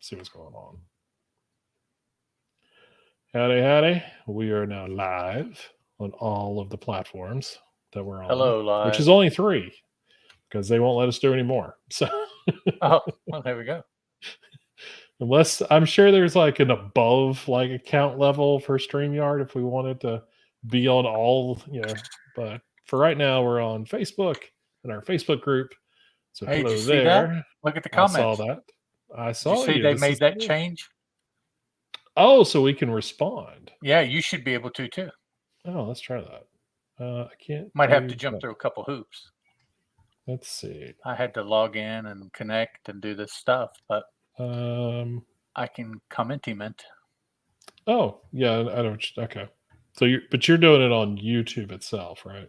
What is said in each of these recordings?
see what's going on. Howdy, howdy. We are now live on all of the platforms that we're on. Hello, live. Which is only 3 because they won't let us do any more. So, oh, well, there we go. Unless I'm sure there's like an above like account level for StreamYard if we wanted to be on all, but for right now we're on Facebook in our Facebook group. So hey, hello did you see there. that? Look at the comments. I saw that. I saw did you see they made that change? Oh, so we can respond. Yeah, you should be able to too. Oh, let's try that. I can't. Might have to jump through a couple hoops. Let's see. I had to log in and connect and do this stuff, but I can commentiment. Oh, yeah, I don't. Okay, so you're doing it on YouTube itself, right?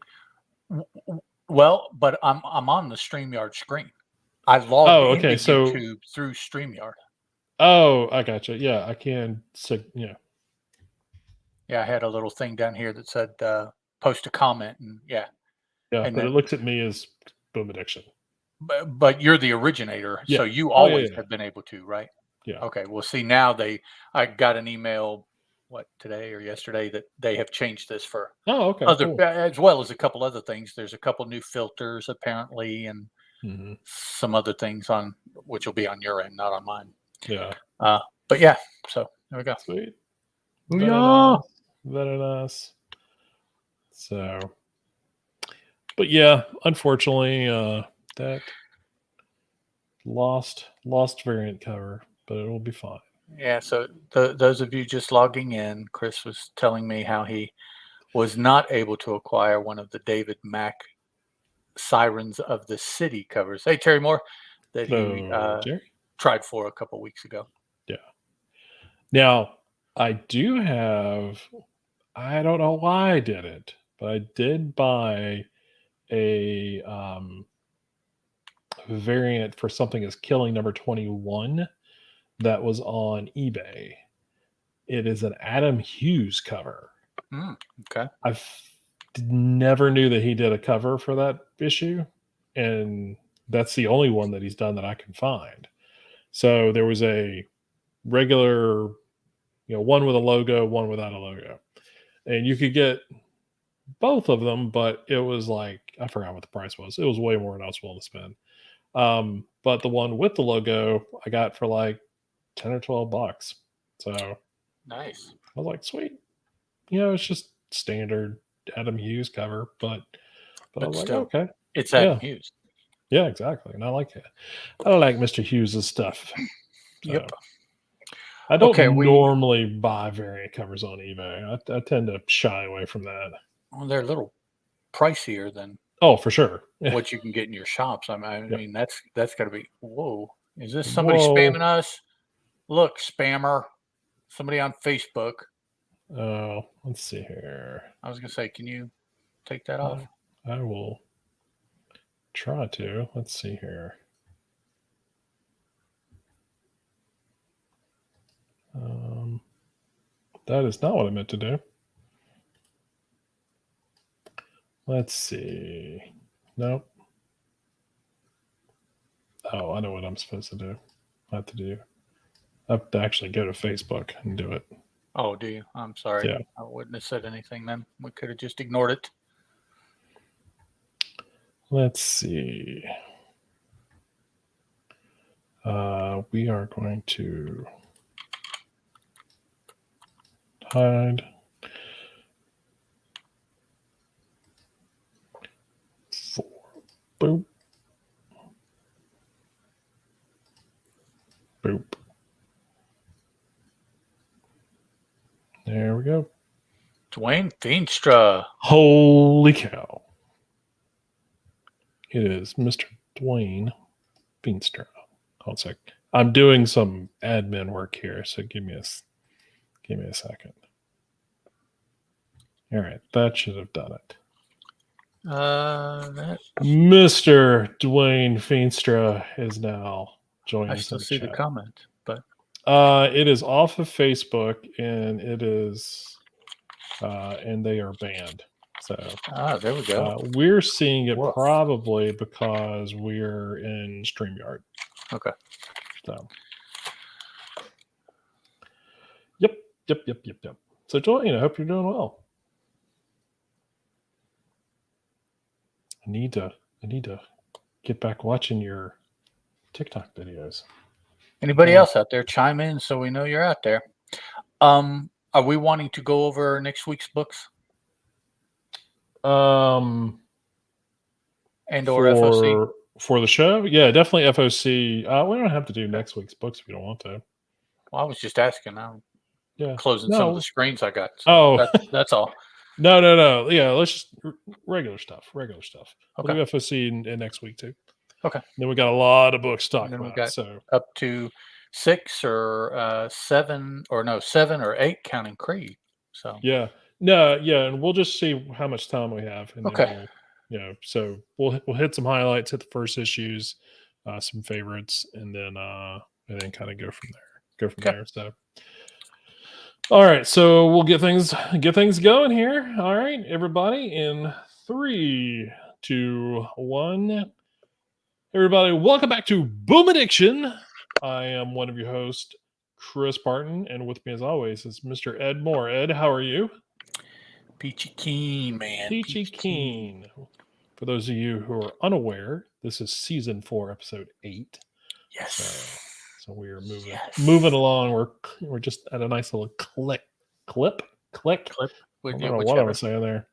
Well, but I'm on the StreamYard screen. I logged into YouTube through StreamYard. Oh, I gotcha. Yeah, I can. Yeah, I had a little thing down here that said post a comment, and yeah, and but it looks at me as Boom Addiction. But you're the originator, so you always have been able to, right? Yeah. Okay. Well, see, now I got an email, today or yesterday, that they have changed this for cool. as well as a couple other things. There's a couple new filters apparently, and some other things on which will be on your end, not on mine. Yeah. But yeah, so there we go. Sweet. Very nice. So, but yeah, unfortunately, that lost variant cover, but it will be fine. Yeah, so those of you just logging in, Chris was telling me how he was not able to acquire one of the David Mack Sirens of the City covers. Hey, Terry Moore, that he tried for a couple weeks ago. Yeah. Now, I do have, I don't know why I did it, but I did buy a variant for something as Killing number 21 that was on eBay. It is an Adam Hughes cover. Okay. I never knew that he did a cover for that issue, and that's the only one that he's done that I can find. So there was a regular, one with a logo, one without a logo, and you could get both of them, but it was like, I forgot what the price was. It was way more than I was willing to spend. But the one with the logo I got for like $10 or $12. So nice. I was like, sweet. It's just standard Adam Hughes cover, but I was still, like, okay. It's Adam Hughes. Yeah, exactly. And I like it. I like Mr. Hughes' stuff. So. Yep. I don't normally buy variant covers on eBay. I tend to shy away from that. Well, they're a little pricier than for sure what you can get in your shops. I mean, that's got to be. Whoa! Is this somebody spamming us? Look, spammer! Somebody on Facebook. Oh, let's see here. I was gonna say, can you take that off? I will try to. Let's see here. That is not what I meant to do. Let's see. Nope. Oh, I know what I'm supposed to do. I have to actually go to Facebook and do it. Oh, do you? I'm sorry. Yeah. I wouldn't have said anything then. We could have just ignored it. Let's see. We are going to hide. Boop. Boop. There we go. Dwayne Feenstra. Holy cow. It is Mr. Dwayne Feenstra. Hold a sec. I'm doing some admin work here, so give me a second. All right, that should have done it. Mr. Dwayne Feenstra is now joining us. I still see the comment, but it is off of Facebook, and it is, and they are banned. So there we go. We're seeing it probably because we're in StreamYard. Okay. So Yep. So Joel, I hope you're doing well. I need to get back watching your TikTok videos. Anybody else out there, chime in so we know you're out there. Are we wanting to go over next week's books Um, and or FOC? for the show, yeah, definitely FOC. We don't have to do next week's books if you don't want to. Well, I was just asking. I'm Yeah, closing some of the screens I got. So Oh, that's all. no. Yeah, let's just regular stuff. Okay. We'll do FOC in next week too. Okay. Then we got a lot of books to talk And then we about. got So up to 6 or 7 or 8 counting Creed. So yeah, and we'll just see how much time we have, and okay. then so we'll hit some highlights, hit the first issues, some favorites, and then kind of go from there. So. All right, so we'll get things going here. All right, everybody, in 3, 2, 1. Everybody, welcome back to Boom Addiction. I am one of your hosts, Chris Barton, and with me, as always, is Mr. Ed Moore. Ed, how are you? Peachy keen, man. Peachy keen. For those of you who are unaware, this is season 4, episode 8. Yes. So we are moving along. We're just at a nice little click. I don't know what I was saying there.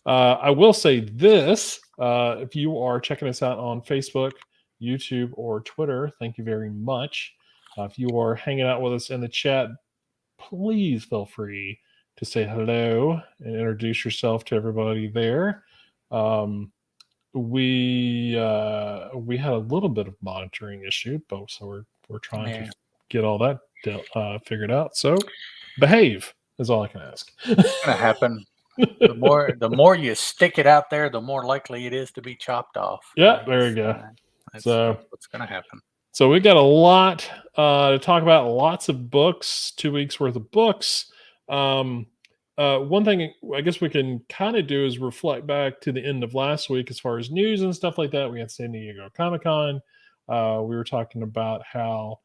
I will say this: if you are checking us out on Facebook, YouTube, or Twitter, thank you very much. If you are hanging out with us in the chat, please feel free to say hello and introduce yourself to everybody there. We had a little bit of monitoring issue, but so we're trying to get all that figured out. So behave is all I can ask. It's gonna happen. The more you stick it out there, the more likely it is to be chopped off. Yeah, there you go. That's what's gonna happen. So we got a lot to talk about. Lots of books. 2 weeks worth of books. One thing I guess we can kind of do is reflect back to the end of last week as far as news and stuff like that. We had San Diego Comic-Con. We were talking about how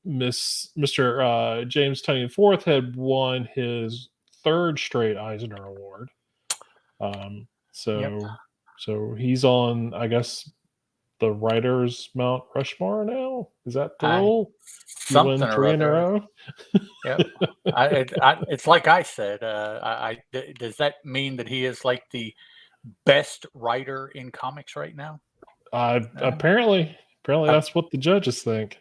Mr. James Tunney IV had won his 3rd straight Eisner Award. So he's on, I guess, the writers' Mount Rushmore now. Is that the rule? You win 3 in a row. Yep. It's like I said. Does that mean that he is like the best writer in comics right now? Apparently, that's what the judges think.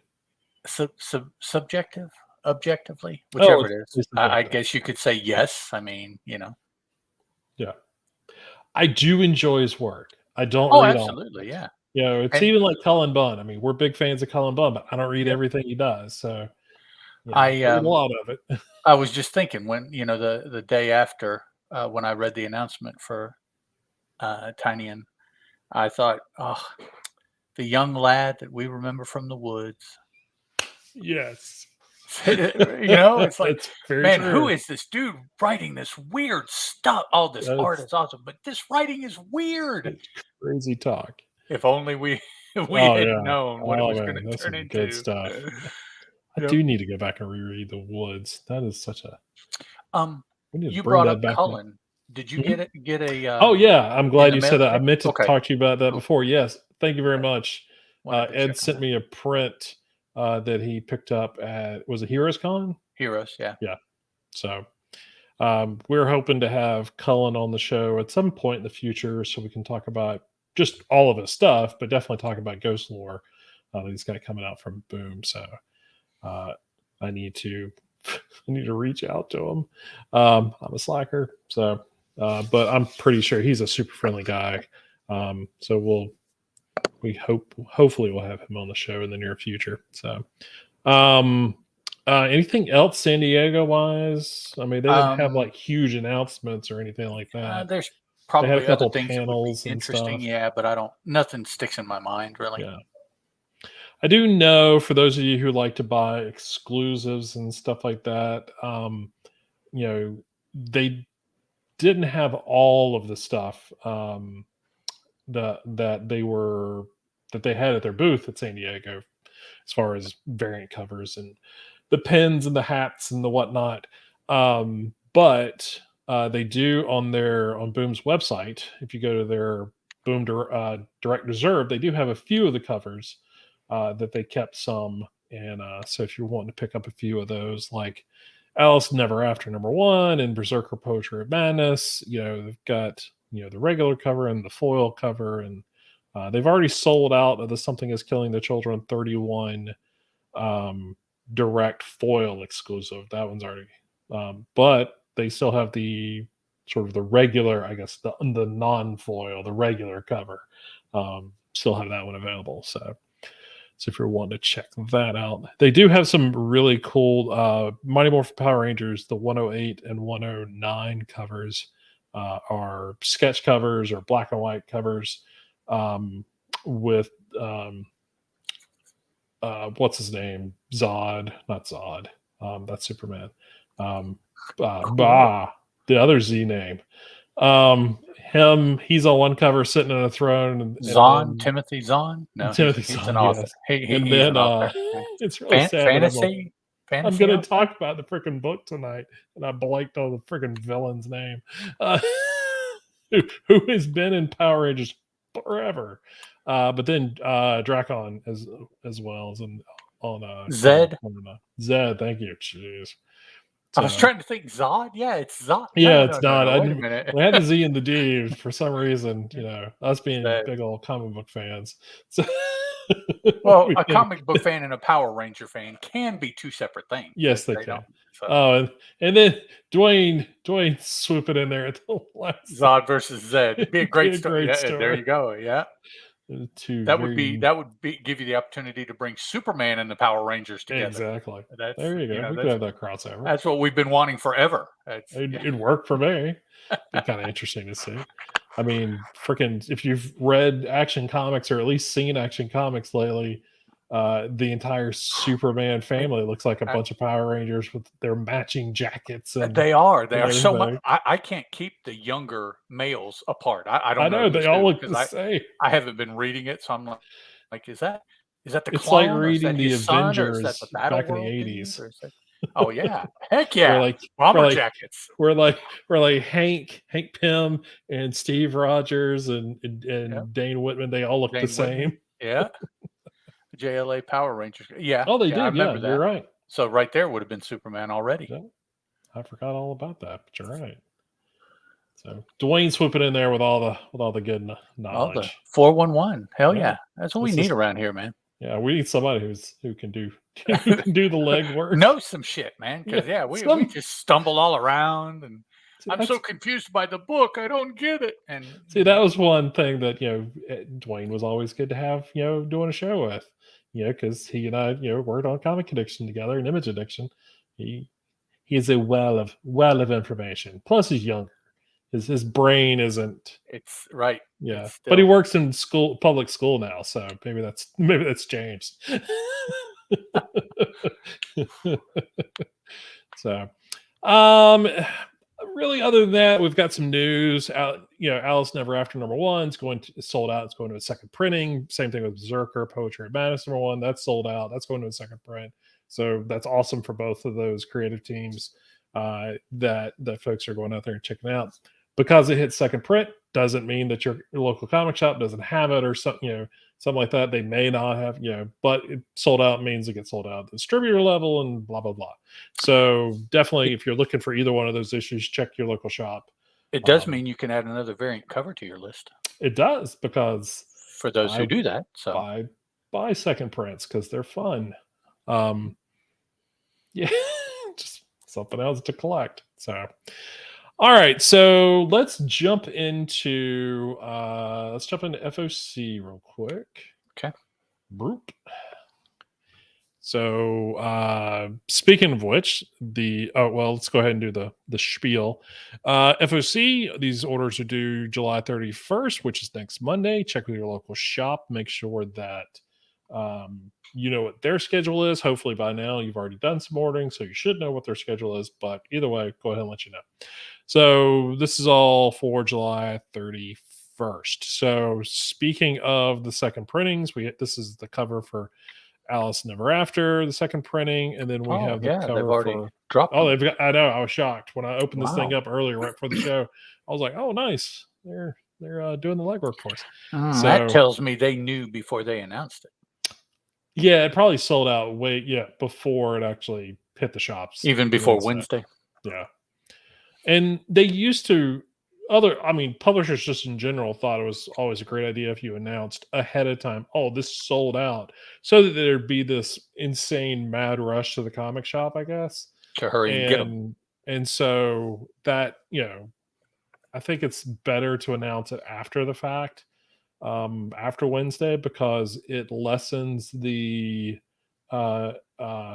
Subjective, objectively, whichever it is. I guess you could say yes. I mean, Yeah, I do enjoy his work. I don't read absolutely, all of it. It's even like Cullen Bunn. I mean, we're big fans of Cullen Bunn, but I don't read everything he does. So I a lot of it. I was just thinking when the day after when I read the announcement for Tynion, I thought, oh, the young lad that we remember from the woods. Yes. It's like, man, true. who is this dude writing this weird stuff? Oh, this art is awesome, but this writing is weird. It's crazy talk. If only we had known what it was going to turn into. Good stuff. I do need to go back and reread The Woods. That is such a. You brought up Cullen. Did you get a? Oh yeah, I'm glad you said that. I meant to talk to you about that before. Yes, thank you very much. Ed sent me a print that he picked up at, was it Heroes Con? Heroes, yeah. So we're hoping to have Cullen on the show at some point in the future, so we can talk about just all of his stuff, but definitely talk about Ghost Lore that he's got coming out from Boom. So I need to reach out to him. I'm a slacker, so but I'm pretty sure he's a super friendly guy. So hopefully we'll have him on the show in the near future. So anything else San Diego wise? I mean, they didn't have like huge announcements or anything like that. There's probably they had a couple other things panels that would be interesting, but nothing sticks in my mind really. Yeah. I do know, for those of you who like to buy exclusives and stuff like that, they didn't have all of the stuff that they had at their booth at San Diego. as far as variant covers and the pins and the hats and the whatnot. But they do on Boom's website. If you go to their Direct Reserve, they do have a few of the covers that they kept some. And so if you're wanting to pick up a few of those, like Alice Never After #1 and Berserker Poetry of Madness, they've got the regular cover and the foil cover, and they've already sold out of the Something Is Killing the Children 31 direct foil exclusive. That one's already, but they still have the sort of the regular, I guess, the non-foil, the regular cover. Still have that one available. So if you're wanting to check that out, they do have some really cool Mighty Morphin Power Rangers, the 108 and 109 covers are sketch covers or black and white covers with what's his name? Zod, not Zod. That's Superman. The other Z name. He's on one cover sitting on a throne. And Timothy Zahn? No, Timothy he's Zahn, an author. yes. He's then an author. it's really sad. Fantasy? I'm going to talk about the freaking book tonight, and I blanked on the freaking villain's name, who has been in Power Rangers forever. But then Dracon as well as on Zed. Zed, thank you. Jeez. I was trying to think Zod. Yeah, it's Zod. Yeah, it's not. No, wait a minute. We had the Z and the D for some reason. Us being big old comic book fans. So well, a comic book fan and a Power Ranger fan can be two separate things. Yes, they can. So. Oh, and then Dwayne swooping in there at the last. Zod versus Zed. It'd be a great story. There you go. Yeah. That would give you the opportunity to bring Superman and the Power Rangers together. Exactly. There you go. We could have that crossover. That's what we've been wanting forever. It'd work for me. Be kind of interesting to see. I mean, freaking, if you've read Action Comics or at least seen Action Comics lately, the entire Superman family looks like a bunch of Power Rangers with their matching jackets. And they are so much. I can't keep the younger males apart. I don't know. They all look the same. I haven't been reading it, so I'm like, is that the it's clone? Like reading the Avengers back in the 80s. Oh yeah, heck yeah! Like bomber jackets. We're like Hank Pym and Steve Rogers and Dane Whitman. They all look the same. Yeah. JLA Power Rangers. Yeah. Oh, they did. I remember that. You're right. So right there would have been Superman already. Yeah. I forgot all about that, but you're right. So Dwayne swooping in there with all the good knowledge. All the 411. Hell yeah. That's what we need around here, man. Yeah, we need somebody who can do the legwork. Know some shit, man. Because we just stumble all around, and I'm so confused by the book. I don't get it. And see, that was one thing that Dwayne was always good to have doing a show with. Because he and I worked on Comic Addiction together and Image Addiction. He is a well of information. Plus, he's younger. His brain isn't. It's right. Yeah, but he works in public school now, so maybe that's changed. So, really, other than that, we've got some news out. Alice Never After #1 is sold out. It's going to a second printing. Same thing with Berserker Poetry of Madness #1. That's sold out. That's going to a second print. So that's awesome for both of those creative teams that folks are going out there and checking out. Because it hits second print doesn't mean that your local comic shop doesn't have it or something, something like that. They may not have, but it sold out means it gets sold out at the distributor level and blah, blah, blah. So definitely, if you're looking for either one of those issues, check your local shop. It does mean you can add another variant cover to your list. It does, because for those who do that, so buy second prints because they're fun. Yeah, just something else to collect. So. All right, so let's jump into FOC real quick. Okay. Broop. So speaking of which, let's go ahead and do the spiel. FOC, these orders are due July 31st, which is next Monday. Check with your local shop. Make sure that you know what their schedule is. Hopefully by now you've already done some ordering, so you should know what their schedule is. But either way, go ahead and let you know. So this is all for July 31st. So speaking of the second printings, this is the cover for Alice Never After, the second printing, and then we Oh, have the yeah, they've cover already for. dropped Oh, them. they've got. I know. I was shocked when I opened this thing Wow. up earlier, right before the show. I was like, "Oh, nice! They're doing the legwork for us." That So tells me they knew before they announced it, yeah, it probably sold out before it actually hit the shops even for before Wednesday. Wednesday. Yeah, and they used to publishers just in general thought it was always a great idea if you announced ahead of time, oh, this sold out, so that there'd be this insane mad rush to the comic shop, I guess. To hurry and get them. And so that, I think it's better to announce it after the fact, after Wednesday, because it lessens the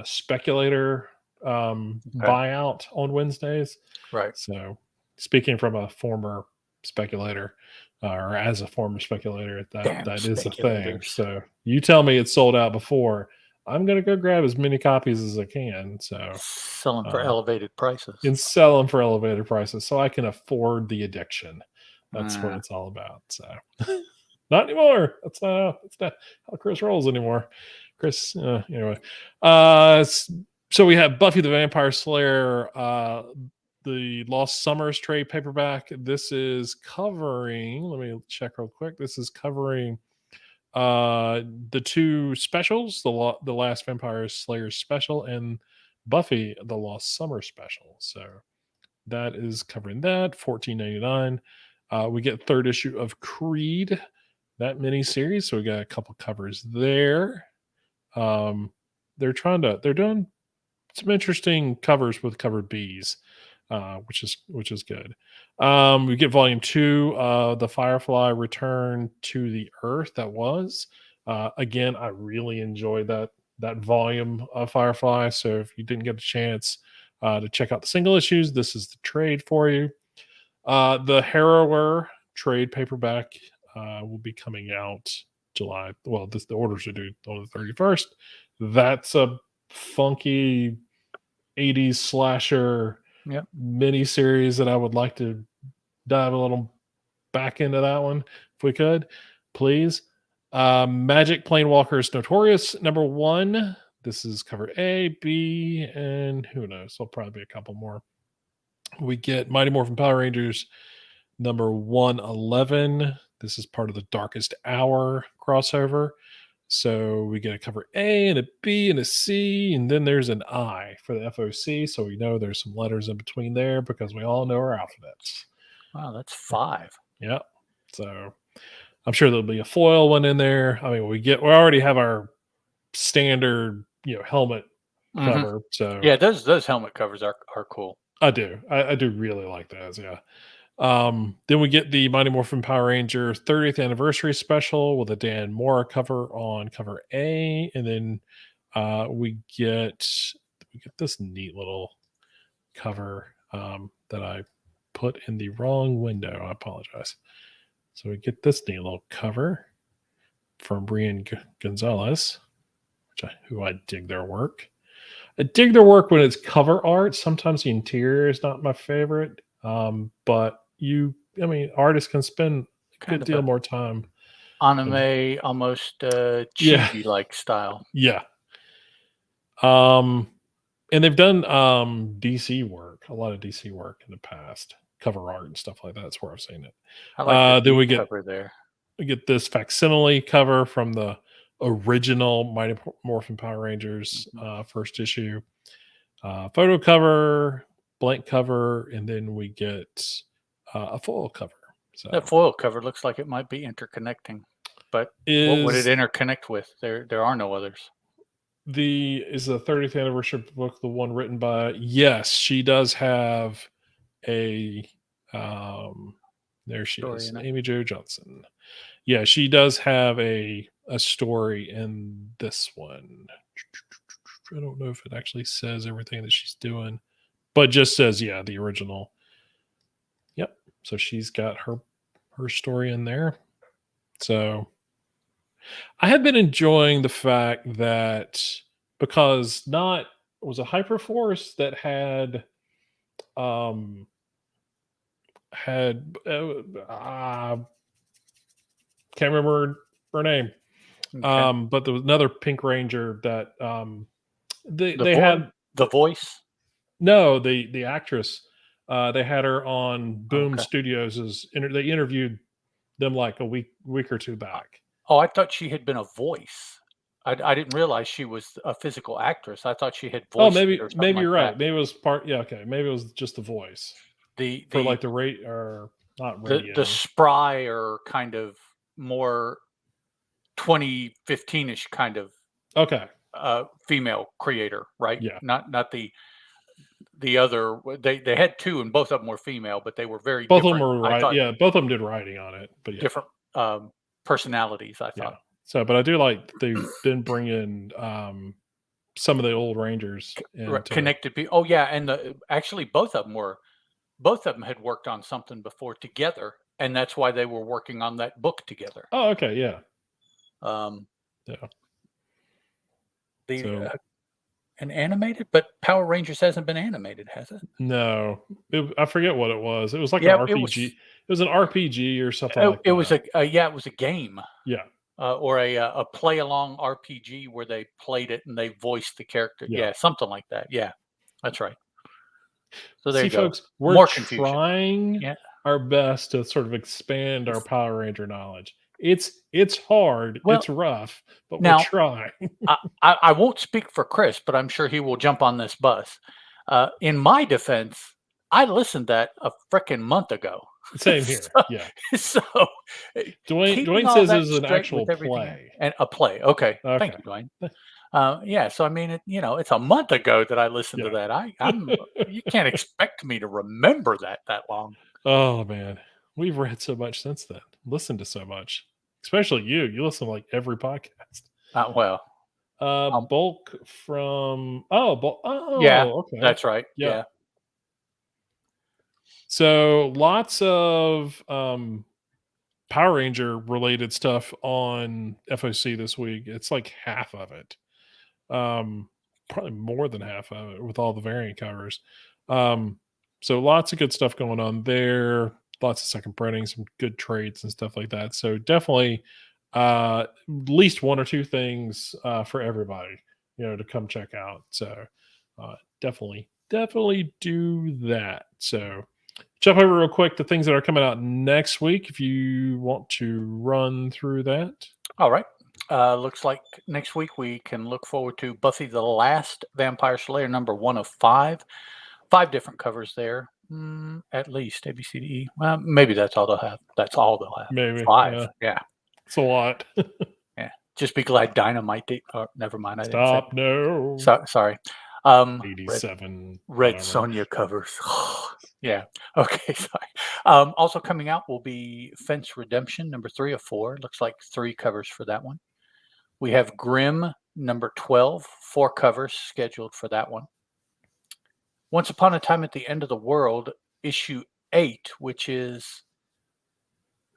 speculator Okay. buyout on Wednesdays. Right. So, speaking from a former speculator, or as a former speculator, Damn that is a thing. speculators. So, you tell me it's sold out before, I'm gonna go grab as many copies as I can. So, Selling for uh, elevated prices. and sell them for elevated prices so I can afford the addiction. That's what Uh, it's all about. So, not anymore. That's not how Chris rolls anymore. Chris, anyway. So we have Buffy the Vampire Slayer, the Lost Summers trade paperback. This is covering, let me check real quick. This is covering the two specials, the Last Vampire Slayer special and Buffy the Lost Summer special. So that is covering that, $14.99. We get third issue of Creed, that mini series. So we got a couple covers there. Um, they're doing some interesting covers with covered bees, which is good. We get volume 2, the Firefly Return to the Earth. That was again, I really enjoyed that volume of Firefly. So if you didn't get a chance to check out the single issues, this is the trade for you. The Harrower trade paperback will be coming out July. Well, the orders are due on the 31st. That's a funky 80s slasher yep. mini series that I would like to dive a little back into that one if we could, please. Magic Planewalkers Notorious #1. This is cover A, B, and who knows? There'll probably be a couple more. We get Mighty Morphin Power Rangers #111. This is part of the Darkest Hour crossover. So we get a cover A and a B and a C, and then there's an I for the FOC. So we know there's some letters in between there because we all know our alphabets. Wow, that's 5. Yeah. So I'm sure there'll be a foil one in there. I mean, we already have our standard, helmet Mhm. cover. So Yeah, those helmet covers are cool. I do. I do really like those. Yeah. Then we get the Mighty Morphin Power Ranger 30th anniversary special with a Dan Mora cover on cover A, and then we get this neat little cover that I put in the wrong window. I apologize. So we get this neat little cover from Brian Gonzalez, who I dig their work. I dig their work when it's cover art. Sometimes the interior is not my favorite, but artists can spend a Kind good of deal a more time. anime, almost, Yeah, chibi-like style. yeah. Um, and they've done DC work, a lot of DC work in the past, cover art and stuff like that. That's where I've seen it. I like the Then deep cover there. we get this facsimile cover from the original Mighty Morphin Power Rangers Mhm. first issue. Photo cover, blank cover, and then we get a foil cover. That So foil cover looks like it might be interconnecting, but what would it is interconnect with? There are no others. the 30th anniversary book the one written by? Yes, she does have a. Um, there she Story is, in it. Amy Jo Johnson. Yeah, she does have a story in this one. I don't know if it actually says everything that she's doing, but just says the original. Yep. So she's got her story in there. So I have been enjoying the fact that, because not it was a Hyperforce that um had can't remember her name. Okay. But there was another Pink Ranger that they The they voice, had the voice. no the actress. They had her on Oh, Boom okay. Studios. They interviewed them like a week or two back. Oh, I thought she had been a voice. I didn't realize she was a physical actress. I thought she had Oh, voiced it or something maybe like you're that. right. Maybe it was part. Yeah, okay. Maybe it was just the voice The for the like the rate or not the radio. spry or kind of more 2015-ish kind of Okay. female creator, right? Yeah. Not the other. They had two, and both of them were female, but they were very Both of them different. were I right. thought Yeah, both of them did writing on it. But yeah, different personalities. I yeah. thought So, but I do like that they've been bringing some of the old Rangers into. connected people. Oh yeah, and actually both of them had worked on something before together, and that's why they were working on that book together. Oh, okay. Yeah. Um, Yeah. the So an animated, but Power Rangers hasn't been animated, has it? no, I forget what it was. It was like an Yeah, RPG. It was an RPG or something like it was that. yeah, it was a game. Yeah. Or a play along RPG where they played it and they voiced the character. Yeah. Yeah, something like that. Yeah, that's right. So there See, you go. folks, we're More confusion. trying Yeah. our best to sort of expand our Power Ranger knowledge. It's hard, Well, it's rough, but we're now trying. I won't speak for Chris, but I'm sure he will jump on this bus. In my defense, I listened that a frickin' month ago. Same here. so, Yeah. so keeping Dwayne all says it that was an straight actual with everything play. and a play. Okay, thank Okay. you, Dwayne. Yeah, so I mean, it's a month ago that I listened to Yeah. that. I'm you can't expect me to remember that long. Oh man. We've read so much since then. Listened to so much. Especially you. You listen to like every podcast. Well, Bulk from yeah, okay. that's right. Yeah. Yeah, So lots of Power Ranger related stuff on FOC this week. It's like half of it. Probably more than half of it with all the variant covers. Um, so lots of good stuff going on there. Lots of second printing, some good trades and stuff like that. So definitely at least one or two things for everybody, to come check out. So definitely do that. So jump over real quick the things that are coming out next week if you want to run through that. all right. Looks like next week we can look forward to Buffy the Last Vampire Slayer, number 1 of 5. 5 different covers there, at least A, B, C, D, E. Well, maybe that's all they'll have. That's all they'll have. Maybe. 5. Yeah. Yeah, It's a lot. yeah. Just be glad Dynamite. Never mind. I didn't say. Stop. No. Sorry. Red 87. Red Whatever. Sonja covers. Yeah. Okay. Sorry. Also coming out will be Fence Redemption, number 3 of 4. Looks like 3 covers for that one. We have Grimm, number 12, 4 covers scheduled for that one. Once Upon a Time at the End of the World, issue 8, which is,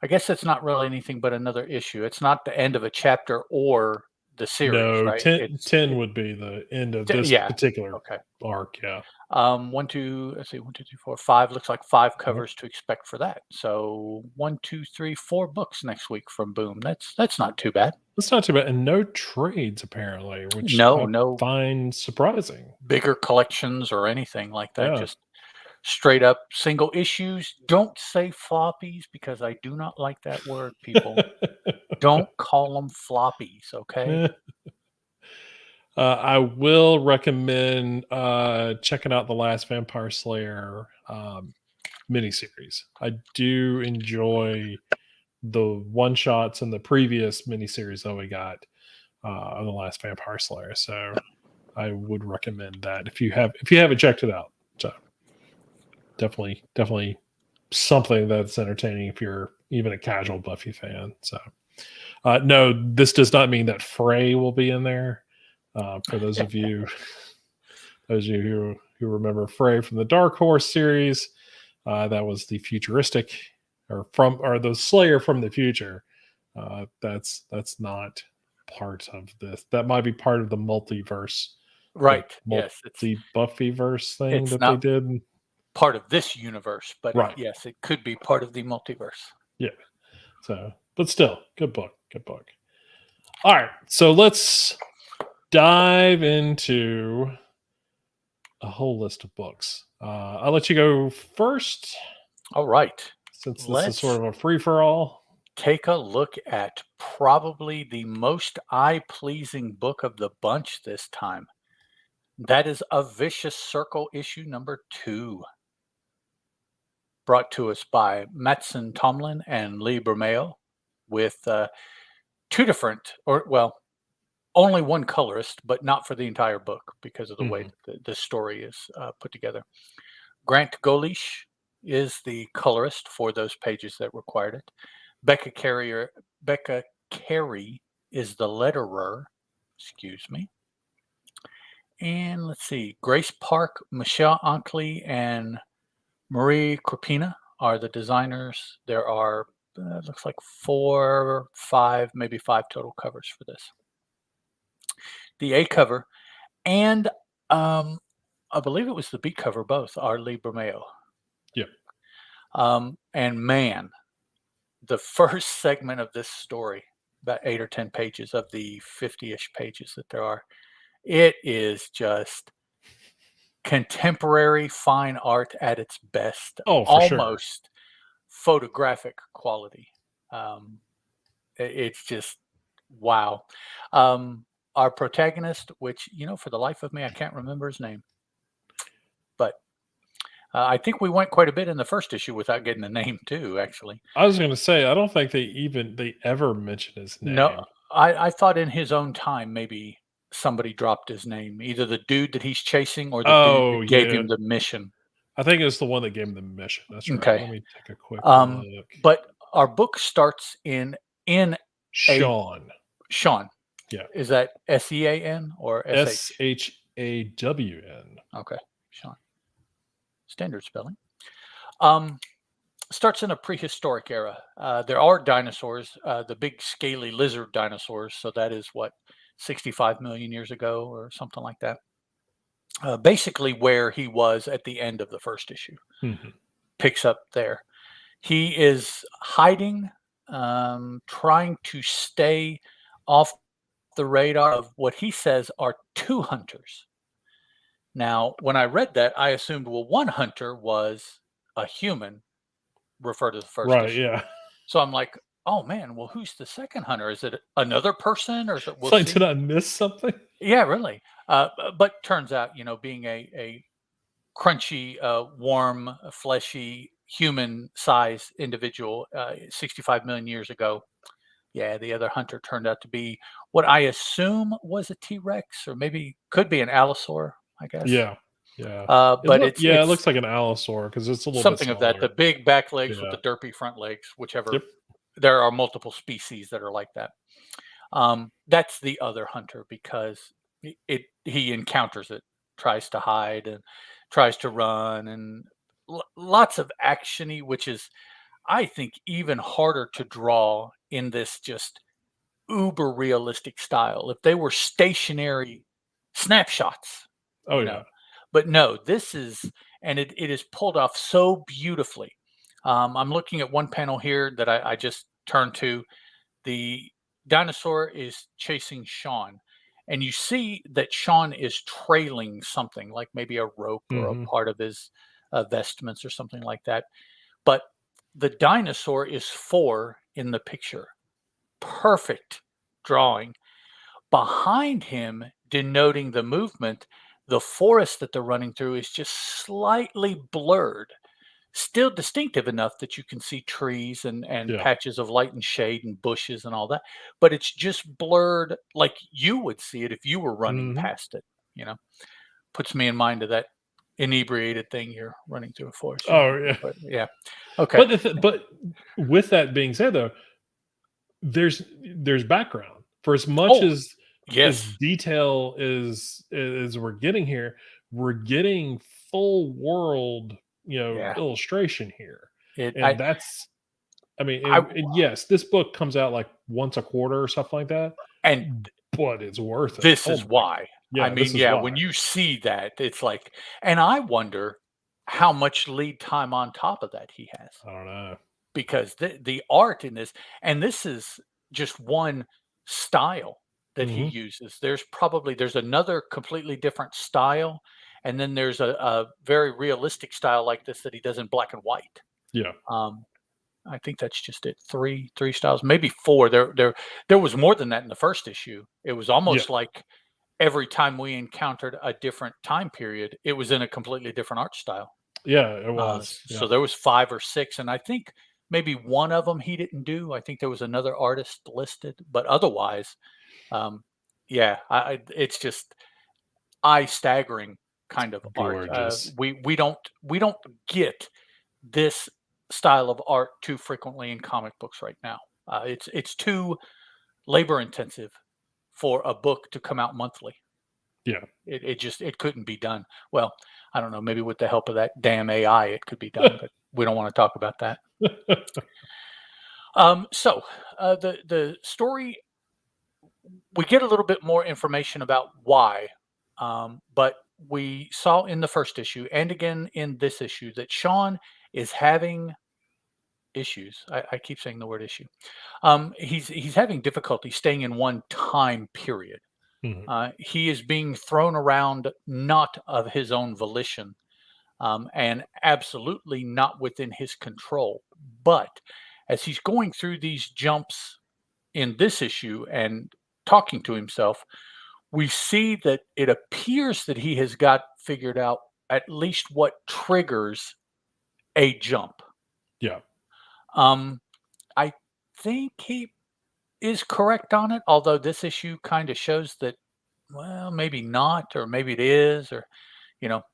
I guess it's not really anything but another issue. It's not the end of a chapter or the series, No, right? 10 would be the end of this Yeah. particular Okay. arc. Yeah. 1, 2, let's see, 1, 2, 3, 4, 5. Looks like 5 Yep. covers to expect for that. So 1, 2, 3, 4 books next week from Boom. That's not too bad. That's not too bad. And no trades, apparently, which I No find surprising. bigger collections or anything like that. Yeah. Just straight up single issues. Don't say floppies because I do not like that word, people. Don't call them floppies, okay? I will recommend checking out the Last Vampire Slayer miniseries. I do enjoy the one shots in the previous miniseries that we got of the Last Vampire Slayer. So I would recommend that if you haven't checked it out. So definitely something that's entertaining if you're even a casual Buffy fan. So no, this does not mean that Frey will be in there. For those of you who remember Frey from the Dark Horse series, that was the futuristic or the Slayer from the future. That's not part of this. That might be part of the multiverse, Right. Yes. the Buffyverse thing it's that not they did. part of this universe, but Right. yes, it could be part of the multiverse. Yeah. So, but still, good book. Good book. All right, so let's dive into a whole list of books. I'll let you go first All right. since this is sort Let's of a free for all. take a look at probably the most eye-pleasing book of the bunch this time. That is A Vicious Circle issue number 2, brought to us by Matson Tomlin and Lee Bermeo, with two different, or well, only one colorist, but not for the entire book because of the way Mhm. that the story is put together. Grant Golish is the colorist for those pages that required it. Becca Carey is the letterer. Excuse me. And let's see, Grace Park, Michelle Ankley, and Marie Kropina are the designers. There are, looks like 4, 5, maybe 5 total covers for this. The A cover and I believe it was the B cover, both are Lee Bermeo. Yep. And man, the first segment of this story, about 8 or 10 pages of the 50-ish pages that there are, it is just contemporary fine art at its best, Oh, for sure. almost photographic quality. It's just wow. Our protagonist, which, for the life of me, I can't remember his name, but I think we went quite a bit in the first issue without getting a name too, actually. I was going to say I don't think they ever mention his No, name. I thought in his own time maybe somebody dropped his name, either the dude that he's chasing or the dude Oh that gave yeah, him the mission. I think it's the one that gave him the mission. That's right. Okay. Let me take a quick Um, look. but our book starts in a Sean. Sean. Yeah. Is that SEAN or SH? SHAWN. Okay, Sean. Standard spelling. Um, Starts in a prehistoric era. There are dinosaurs, the big scaly lizard dinosaurs. So that is what, 65 million years ago or something like that. Basically, where he was at the end of the first issue, Mhm. picks up there. He is hiding, trying to stay off the radar of what he says are 2 hunters. Now, when I read that, I assumed, well, one hunter was a human, refer to the first Right. issue. Yeah. So I'm like, oh man, well, who's the second hunter? Is it another person or is it, It's we'll like, did see. I miss something? Yeah, really. But turns out, being a crunchy, warm, fleshy, human size individual 65 million years ago. Yeah, the other hunter turned out to be what I assume was a T Rex, or maybe could be an Allosaur, I guess. Yeah. Yeah. But it's It it's looks like an allosaur because it's a little bit something of that. The smaller. big back legs with Yeah. the derpy front legs, whichever. Yep. There are multiple species that are like that. That's the other hunter because he encounters it, tries to hide and tries to run, and lots of actiony, which is, I think, even harder to draw in this just uber realistic style. If they were stationary snapshots, Oh you yeah. know, but no, this is, and it is pulled off so beautifully. I'm looking at one panel here that I just turned to. The dinosaur is chasing Sean, and you see that Sean is trailing something like maybe a rope or a Hmm. part of his vestments or something like that. But the dinosaur is 4 in the picture. Perfect drawing. Behind him, denoting the movement, the forest that they're running through is just slightly blurred, still distinctive enough that you can see trees and Yeah. patches of light and shade and bushes and all that, but it's just blurred like you would see it if you were running Hmm. past it, you know? Puts me in mind of that inebriated thing you're running through a forest, Oh yeah. but yeah. Okay. But with that being said, though, there's background for as much Oh, as yes. detail as we're getting here. We're getting full world, Yeah. illustration here, It and that's. I mean, I and yes, this book comes out like once a quarter or something like that, and but it's worth it. this Oh is my, why. I yeah, this mean, is yeah, why. when you see that, it's like, and I wonder how much lead time on top of that he has, I don't know. because the art in this, and this is just one. style that he Hmm. uses. There's another completely different style, and then there's a very realistic style like this that he does in black and white. Yeah. Um, I think that's just it. Three styles, maybe four. There was more than that in the first issue. It was Yeah. almost like every time we encountered a different time period, it was in a completely different art style. Yeah. It was. So Yeah. there was 5 or 6, and I think maybe one of them he didn't do. I think there was another artist listed, but otherwise, um, yeah, it's just eye-staggering kind of art. Gorgeous. We don't get this style of art too frequently in comic books right now. It's too labor intensive for a book to come out monthly. Yeah. It couldn't be done. Well, I don't know, maybe with the help of that damn AI, it could be done, but we don't want to talk about that. The story, we get a little bit more information about why, but we saw in the first issue and again in this issue that Sean is having issues. I keep saying the word issue. He's having difficulty staying in one time period. Mhm. He is being thrown around not of his own volition, and absolutely not within his control. But as he's going through these jumps in this issue and talking to himself, we see that it appears that he has got figured out at least what triggers a jump. Yeah. Um, I think he is correct on it, although this issue kind of shows that, well, maybe not, or maybe it is, or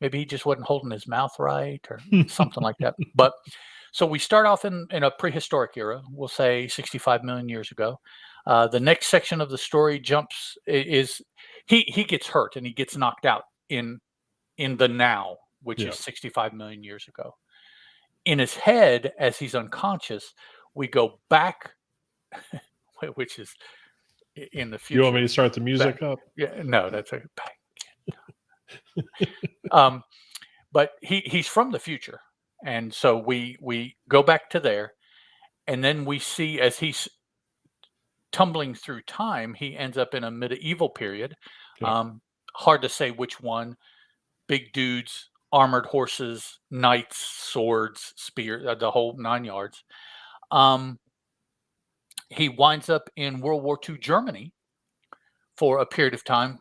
maybe he just wasn't holding his mouth right, or something like that. But so we start off in a prehistoric era. We'll say 65 million years ago. The next section of the story jumps is he gets hurt and he gets knocked out in the now, which Yeah. is 65 million years ago. In his head, as he's unconscious, we go back, which is in the You want me future. to start the Back, music up? yeah, no, that's a back. Um, but he's from the future, and so we go back to there, and then we see as he's tumbling through time, he ends up in a medieval period. Yeah. Hard to say which one. Big dudes, armored horses, knights, swords, spear, the whole 9 yards. Um, he winds up in World War II Germany for a period of time.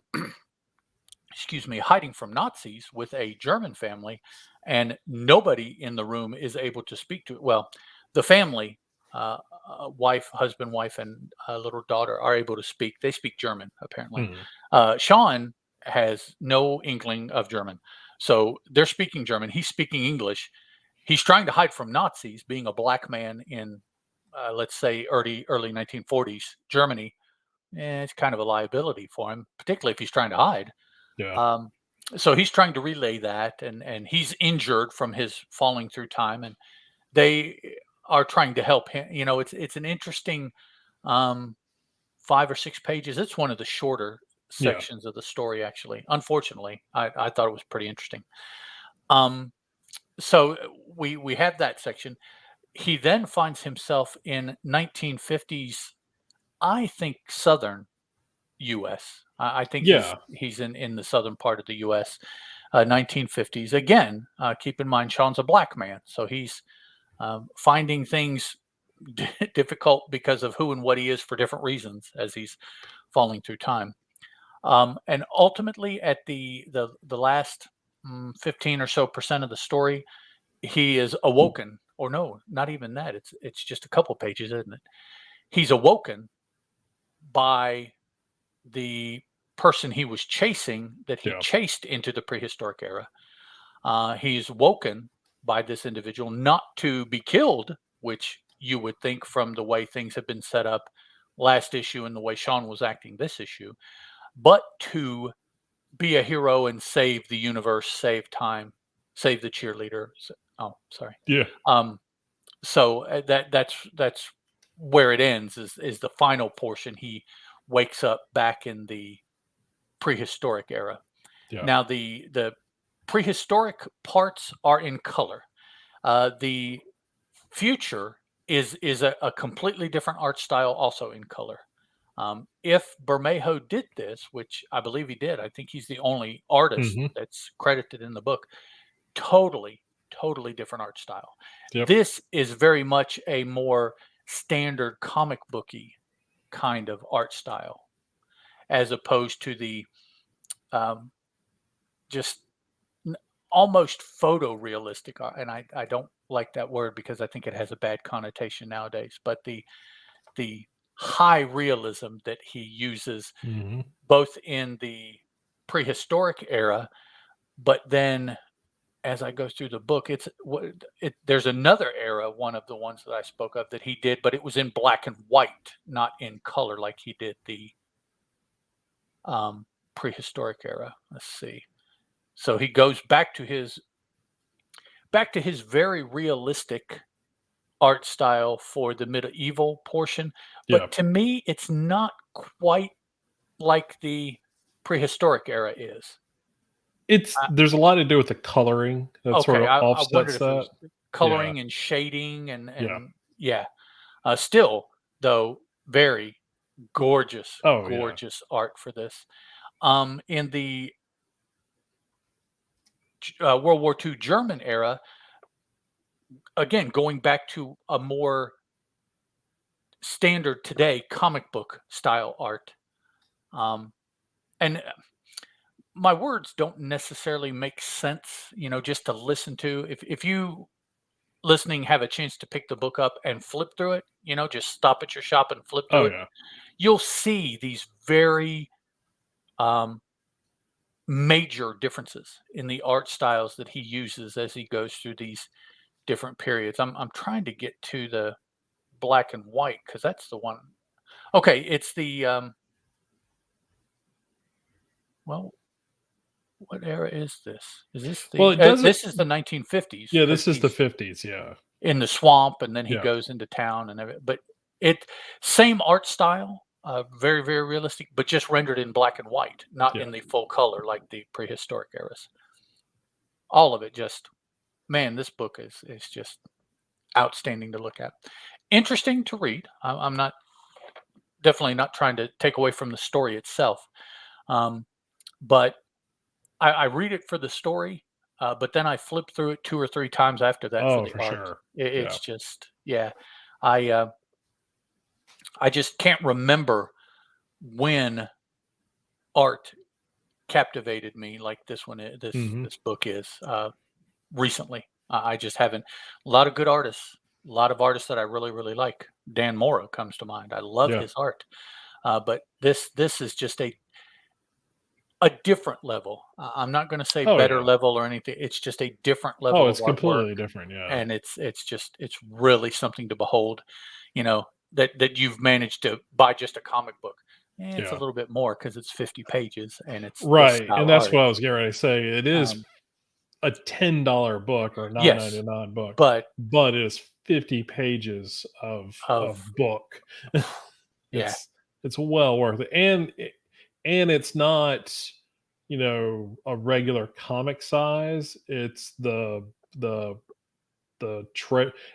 Excuse me, hiding from Nazis with a German family, and nobody in the room is able to speak to it. Well, the family, husband, wife, and little daughter are able to speak. They speak German, apparently. Mhm. Sean has no inkling of German. So they're speaking German. He's speaking English. He's trying to hide from Nazis, being a black man in, let's say, early 1940s Germany. It's kind of a liability for him, particularly if he's trying to hide. Yeah. Um, so he's trying to relay that, and he's injured from his falling through time, and they are trying to help him. It's an interesting 5 or 6 pages. It's one of the shorter Yeah. sections of the story, actually. Unfortunately, I thought it was pretty interesting. Um, so we have that section. He then finds himself in 1950s, I think, southern U.S. I think he's Yeah. he's in the southern part of the U.S. 1950s. Again, keep in mind Sean's a black man, so he's finding things difficult because of who and what he is for different reasons as he's falling through time. And ultimately, at the last 15 or so percent of the story, he is awoken. Or no, not even that. It's just a couple pages, isn't it? He's awoken by the person he was chasing that he Yeah. chased into the prehistoric era. He's woken by this individual not to be killed, which you would think from the way things have been set up last issue and the way Sean was acting this issue, but to be a hero and save the universe, save time, save the cheerleader. Oh, sorry. Yeah. Um, so that's where it ends. Is the final portion. He wakes up back in the prehistoric era. Yeah. Now the prehistoric parts are in color. The future is a completely different art style, also in color. If Bermejo did this, which I believe he did, I think he's the only artist Hmm. that's credited in the book. Totally, totally different art style. Yep. This is very much a more standard comic booky kind of art style, as opposed to the um, just almost photorealistic. And I don't like that word because I think it has a bad connotation nowadays. But the high realism that he uses Hmm. both in the prehistoric era, but then as I go through the book, there's another era, one of the ones that I spoke of that he did, but it was in black and white, not in color like he did the um, prehistoric era. Let's see. So he goes back to his very realistic art style for the medieval portion, Yeah. but to me, it's not quite like the prehistoric era is. There's a lot to do with the coloring that sort Okay, of I wondered offsets if it that. was Yeah. coloring and shading Yeah. and yeah. Still, though, very gorgeous, Oh yeah. gorgeous art for this. In the World War II German era, again, going back to a more standard today comic book style art. Um, and my words don't necessarily make sense, just to listen to. If you listening have a chance to pick the book up and flip through it, just stop at your shop and flip Oh through it, yeah. you'll see these very um, major differences in the art styles that he uses as he goes through these different periods. I'm trying to get to the black and white because that's the one. Okay, it's the well, what era is this? Is this Well, the it doesn't. this is the 1950s Yeah, because this is the he's 50s. Yeah. in the swamp and then he Yeah. goes into town and everything. But it same art style, very very realistic, but just rendered in black and white, not Yeah. in the full color like the prehistoric eras. All of it just man, this book is just outstanding to look at. Interesting to read. I'm not definitely not trying to take away from the story itself, but I read it for the story, but then I flip through it 2 or 3 times after that for Oh, the for art. sure. Yeah. It's just yeah, I uh, I just can't remember when art captivated me like this one. This Hmm. this book is recently. I just haven't. A lot of good artists, a lot of artists that I really really like. Dan Mora comes to mind. I love Yeah. his art, but this is just a different level. I'm not going to say Oh better yeah. level or anything. It's just a different Oh, level of it's artwork, completely different. Yeah. and it's really something to behold. You know that you've managed to buy just a comic book. It's a Yeah. little bit more because it's 50 pages and it's this Right. style And that's art. what I was getting ready to say. It is Um, a $10 book or yes, $9.99 book, but but it is 50 pages of of book. yeah, It's well worth it. And it's not, a regular comic size. It's the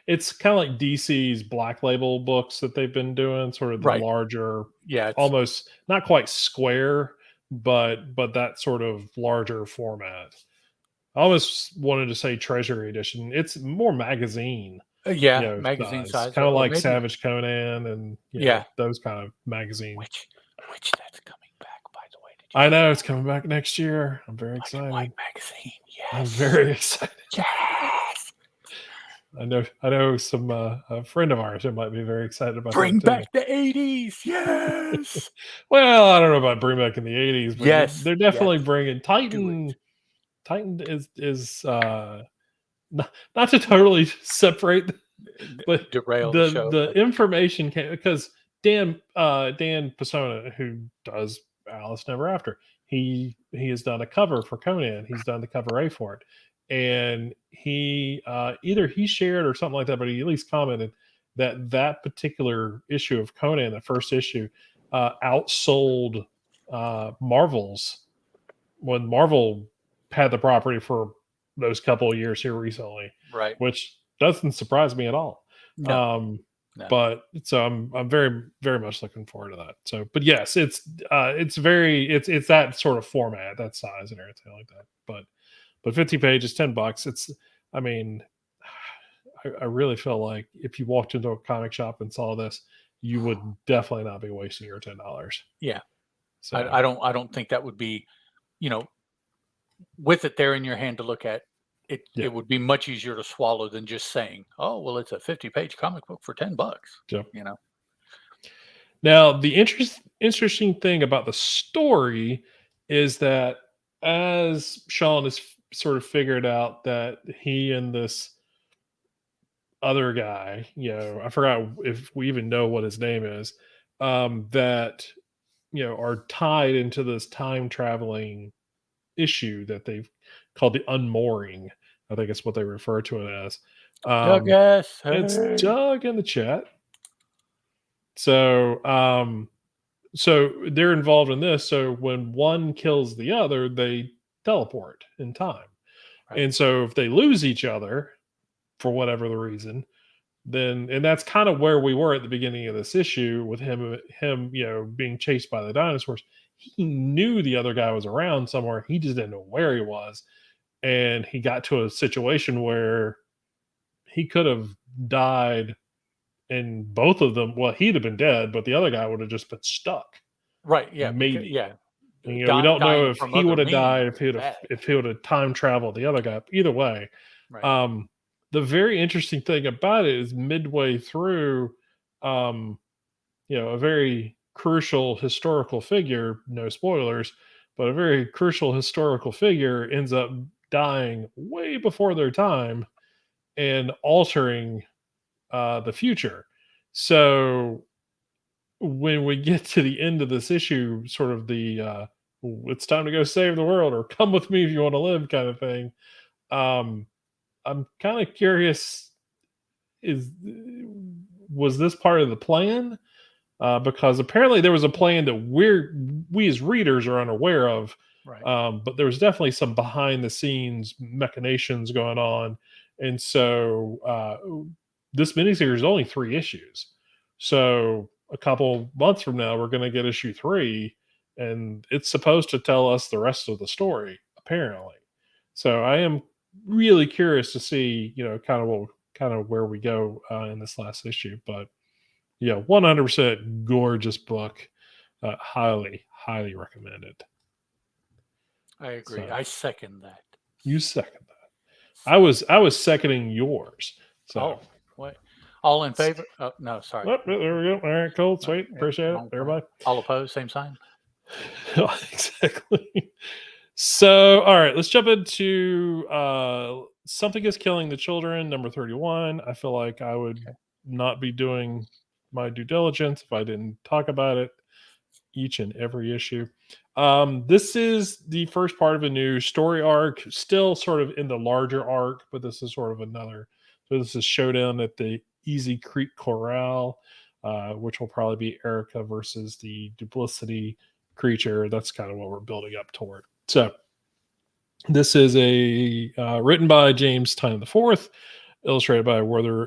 it's kind of like DC's Black Label books that they've been doing, sort of the right, larger, yeah, it's almost not quite square, but that sort of larger format. I almost wanted to say Treasury Edition. It's more magazine, yeah, magazine size, size kind of or like maybe Savage Conan and yeah. those kind of magazine. Which that's coming back by the way. Did you I find know it's that coming back next year. I'm very black and white excited. magazine? I'm Yes, very excited. yes. I know some a friend of ours who might be very excited about that Bring too. back the 80s. Yes. Well, I don't know about bring back in the '80s, but Yes. they're Yes. definitely bringing Do it. Titan. Titan is not to totally separate, but Derail the the show, the but information came because Dan Pasona, who does Alice Never After, he has done a cover for Conan. He's done the cover A for it, and he either he shared or something like that, but he at least commented that particular issue of Conan, the first issue, outsold Marvel's when Marvel had the property for those couple of years here recently, right. which doesn't surprise me at all. No. Um, No. But so I'm very very much looking forward to that. So, but yes, it's that sort of format, that size and everything like that. But 50 pages, $10. It's I mean, I really feel like if you walked into a comic shop and saw this, you would definitely not be wasting your $10. Yeah. So I don't think that would be, you know, with it there in your hand to look at, yeah, it would be much easier to swallow than just saying, "Oh, well, it's a 50-page comic book for $10." yep. You know? Now, the interesting thing about the story is that as Sean has sort of figured out that he and this other guy, I forgot if we even know what his name is, that are tied into this time traveling issue that they've called the unmooring. I think it's what they refer to it as. Doug Um, S. it's Hey. Doug in the chat. So, so they're involved in this. So when one kills the other, they teleport in time. Right. And so if they lose each other for whatever the reason, then and that's kind of where we were at the beginning of this issue with him being chased by the dinosaurs. He knew the other guy was around somewhere. He just didn't know where he was. And he got to a situation where he could have died and both of them, well, he'd have been dead, but the other guy would have just been stuck. Right. Yeah. Because Maybe. yeah, We don't know dying if from he other would have died means if is bad. he would have time traveled the other guy. Either way, Right. um, the very interesting thing about it is midway through, um, a very crucial historical figure. No spoilers, but a very crucial historical figure ends up dying way before their time and altering the future. So when we get to the end of this issue, sort of the it's time to go save the world or come with me if you want to live kind of thing. Um, I'm kind of curious is was this part of the plan? Because apparently there was a plan that we as readers are unaware of. Right. But there was definitely some behind the scenes machinations going on, and so this miniseries is only 3 issues. So a couple months from now, we're going to get issue 3, and it's supposed to tell us the rest of the story. Apparently, so I am really curious to see, kind of where we go in this last issue. But yeah, 100% gorgeous book. Highly, highly recommended. I agree. So I second that. you second that. I was seconding yours. So Oh, what? All in favor? Oh, no, sorry. well, there we go. All right, cool, No, sweet. yeah, Appreciate it, wrong sign. everybody. All opposed, same sign. Exactly. So, all right, let's jump into Something is Killing the Children, number 31. I feel like I would Okay. not be doing my due diligence if I didn't talk about it each and every issue. This is the first part of a new story arc, still sort of in the larger arc, but this is sort of another. So this is Showdown at the Easy Creek Corral, which will probably be Erica versus the Duplicity creature. That's kind of what we're building up toward. So this is a written by James Tynion IV, illustrated by Werther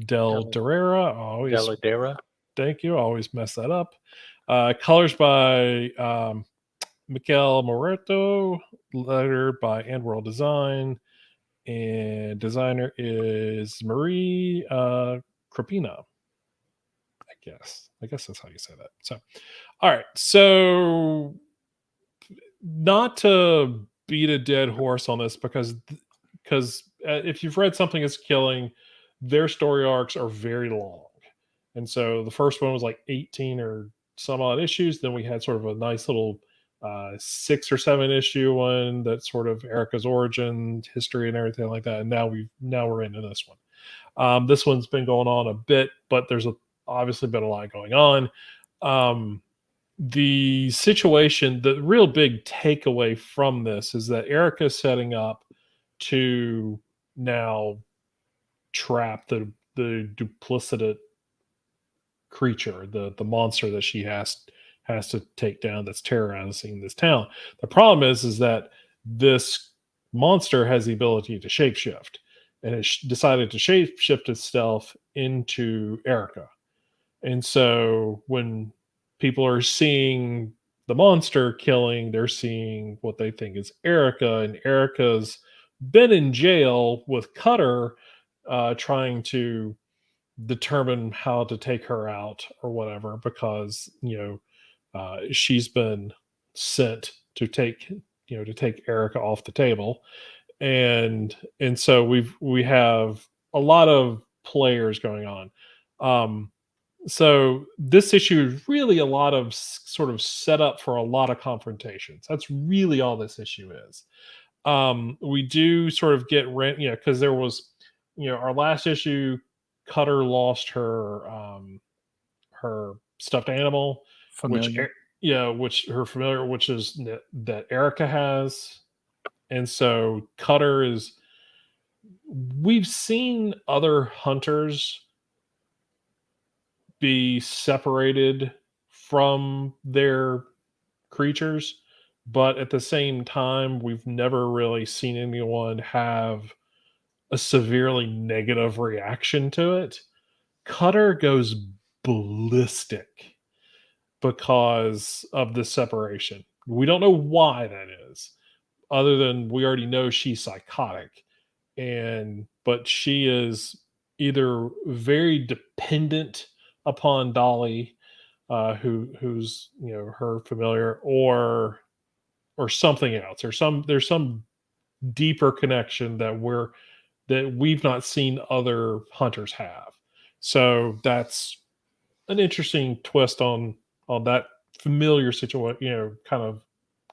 Del Derrera. Always Deladera. thank you. I always mess that up. Colors by Mikel Moreto, letter by And World Design, and designer is Marie Krapina. I guess that's how you say that. So, all right. So, not to beat a dead horse on this because if you've read Something is Killing, their story arcs are very long. And so the first one was like 18 or some odd issues. Then we had sort of a nice little 6 or 7 issue one that's sort of Erica's origin history and everything like that. And now we're into this one. This one's been going on a bit, but there's obviously been a lot going on. The situation, the real big takeaway from this is that Erica's setting up to now trap the duplicitous creature, the monster that she has to take down that's terrorizing this town. The problem is that this monster has the ability to shapeshift. and it decided to shape shift itself into Erica. And so when people are seeing the monster killing, they're seeing what they think is Erica, and Erica's been in jail with Cutter, trying to determine how to take her out or whatever, because she's been sent to take to take Erica off the table, and so we have a lot of players going on. So this issue is really a lot of sort of setup for a lot of confrontations. That's really all this issue is. We do sort of get rent, because there was, our last issue, Cutter lost her stuffed animal, which Familiar. which her familiar, which is that Erica has, and so Cutter is. We've seen other hunters be separated from their creatures, but at the same time, we've never really seen anyone have a severely negative reaction to it. Cutter goes ballistic because of the separation. We don't know why that is, other than we already know she's psychotic. But she is either very dependent upon Dolly, who's her familiar, or something else, or there's some deeper connection that we've not seen other hunters have. So that's an interesting twist on that familiar situation, kind of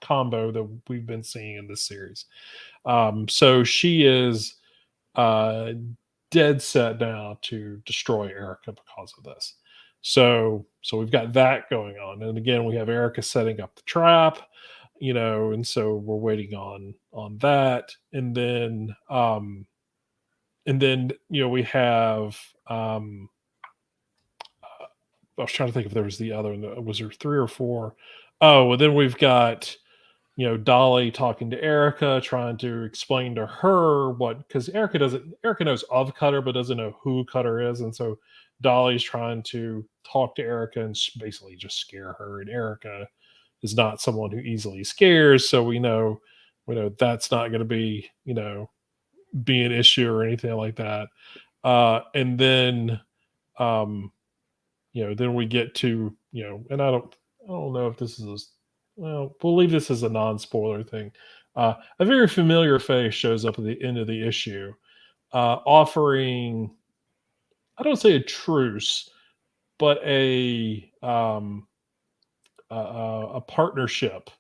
combo that we've been seeing in this series. So she is uh, dead set now to destroy Erica because of this. So we've got that going on, and again we have Erica setting up the trap, and so we're waiting on that, and then we have I was trying to think if there was the other. Was there 3 or 4? Oh, well, then we've got Dolly talking to Erica, trying to explain to her because Erica knows of Cutter but doesn't know who Cutter is, and so Dolly's trying to talk to Erica and basically just scare her. And Erica is not someone who easily scares, so we know that's not going to be an issue or anything like that. And then then we get to, and I don't know if this is well, we'll leave this as a non-spoiler thing. A very familiar face shows up at the end of the issue, offering, I don't say a truce, but a partnership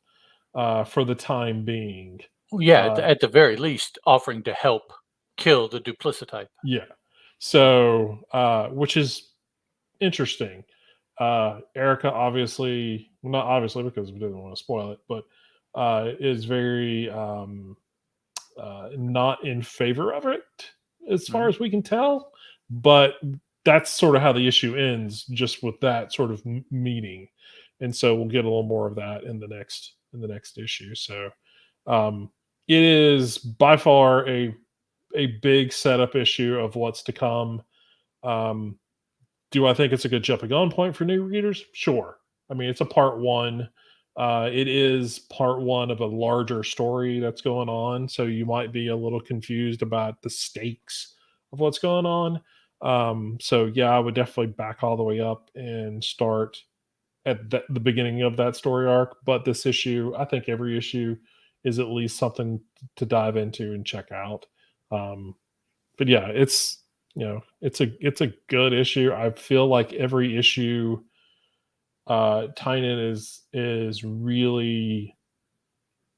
for the time being. Yeah, at the very least, offering to help kill the duplicitype. Yeah. So, which is interesting. Erica obviously, well, not obviously because we didn't want to spoil it, but is very not in favor of it as far Mhm. as we can tell. But that's sort of how the issue ends, just with that sort of meeting, and so we'll get a little more of that in the next issue. So it is by far a big setup issue of what's to come. Um, do I think it's a good jumping on point for new readers? Sure. I mean, it's a part one. It is part one of a larger story that's going on. So you might be a little confused about the stakes of what's going on. So, yeah, I would definitely back all the way up and start at the beginning of that story arc. But this issue, I think every issue is at least something to dive into and check out. Um, but yeah, it's a good issue. I feel like every issue, Tynan is really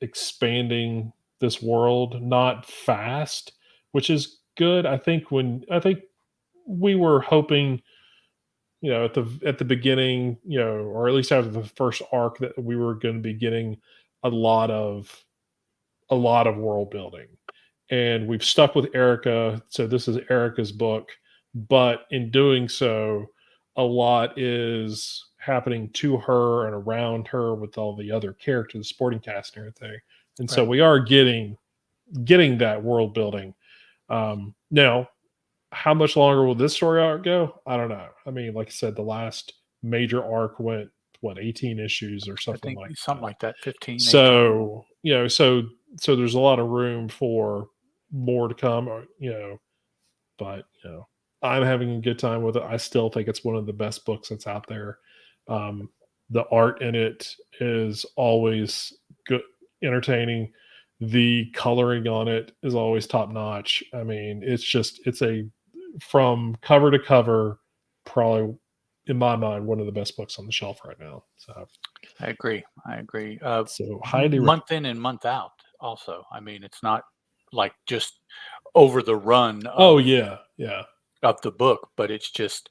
expanding this world, not fast, which is good. I think we were hoping, at the beginning, or at least after the first arc, that we were going to be getting a lot of world building, and we've stuck with Erica. So this is Erica's book, but in doing so, a lot is happening to her and around her with all the other characters, the supporting cast and everything. And so Right. we are getting that world building. Now, how much longer will this story arc go? I don't know. I mean, like I said, the last major arc went, what, 18 issues or I something think like something that. like that, 15, 18. So, so there's a lot of room for more to come, or, but, I'm having a good time with it. I still think it's one of the best books that's out there. Um, the art in it is always good, entertaining. The coloring on it is always top notch. I mean, it's a, from cover to cover, probably in my mind, one of the best books on the shelf right now. I agree. I agree. So highly Month in and month out. Also, I mean, it's not like just over the run Oh yeah, yeah, of the book, but it's just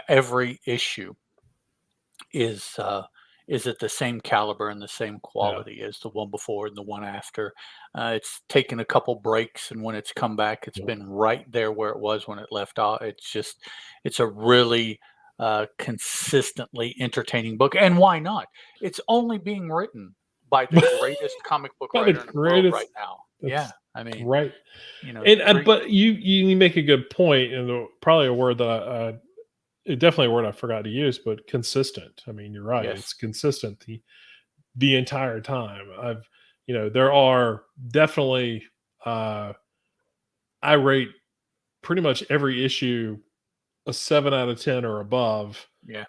every issue is uh, is at the same caliber and the same yeah. quality as the one before and the one after. It's taken a couple breaks, and when it's come back, it's Yep. been right there where it was when it left off. It's a really consistently entertaining book, and why not? It's only being written by the greatest comic book By the writer in the world greatest. right now. Yeah, That's I mean, right. you know, And three. but you make a good point, and probably a word that definitely a word I forgot to use, but consistent. I mean, you're right. Yes, It's consistent the entire time. There are definitely, uh, I rate pretty much every issue a 7 out of 10 or above, yeah,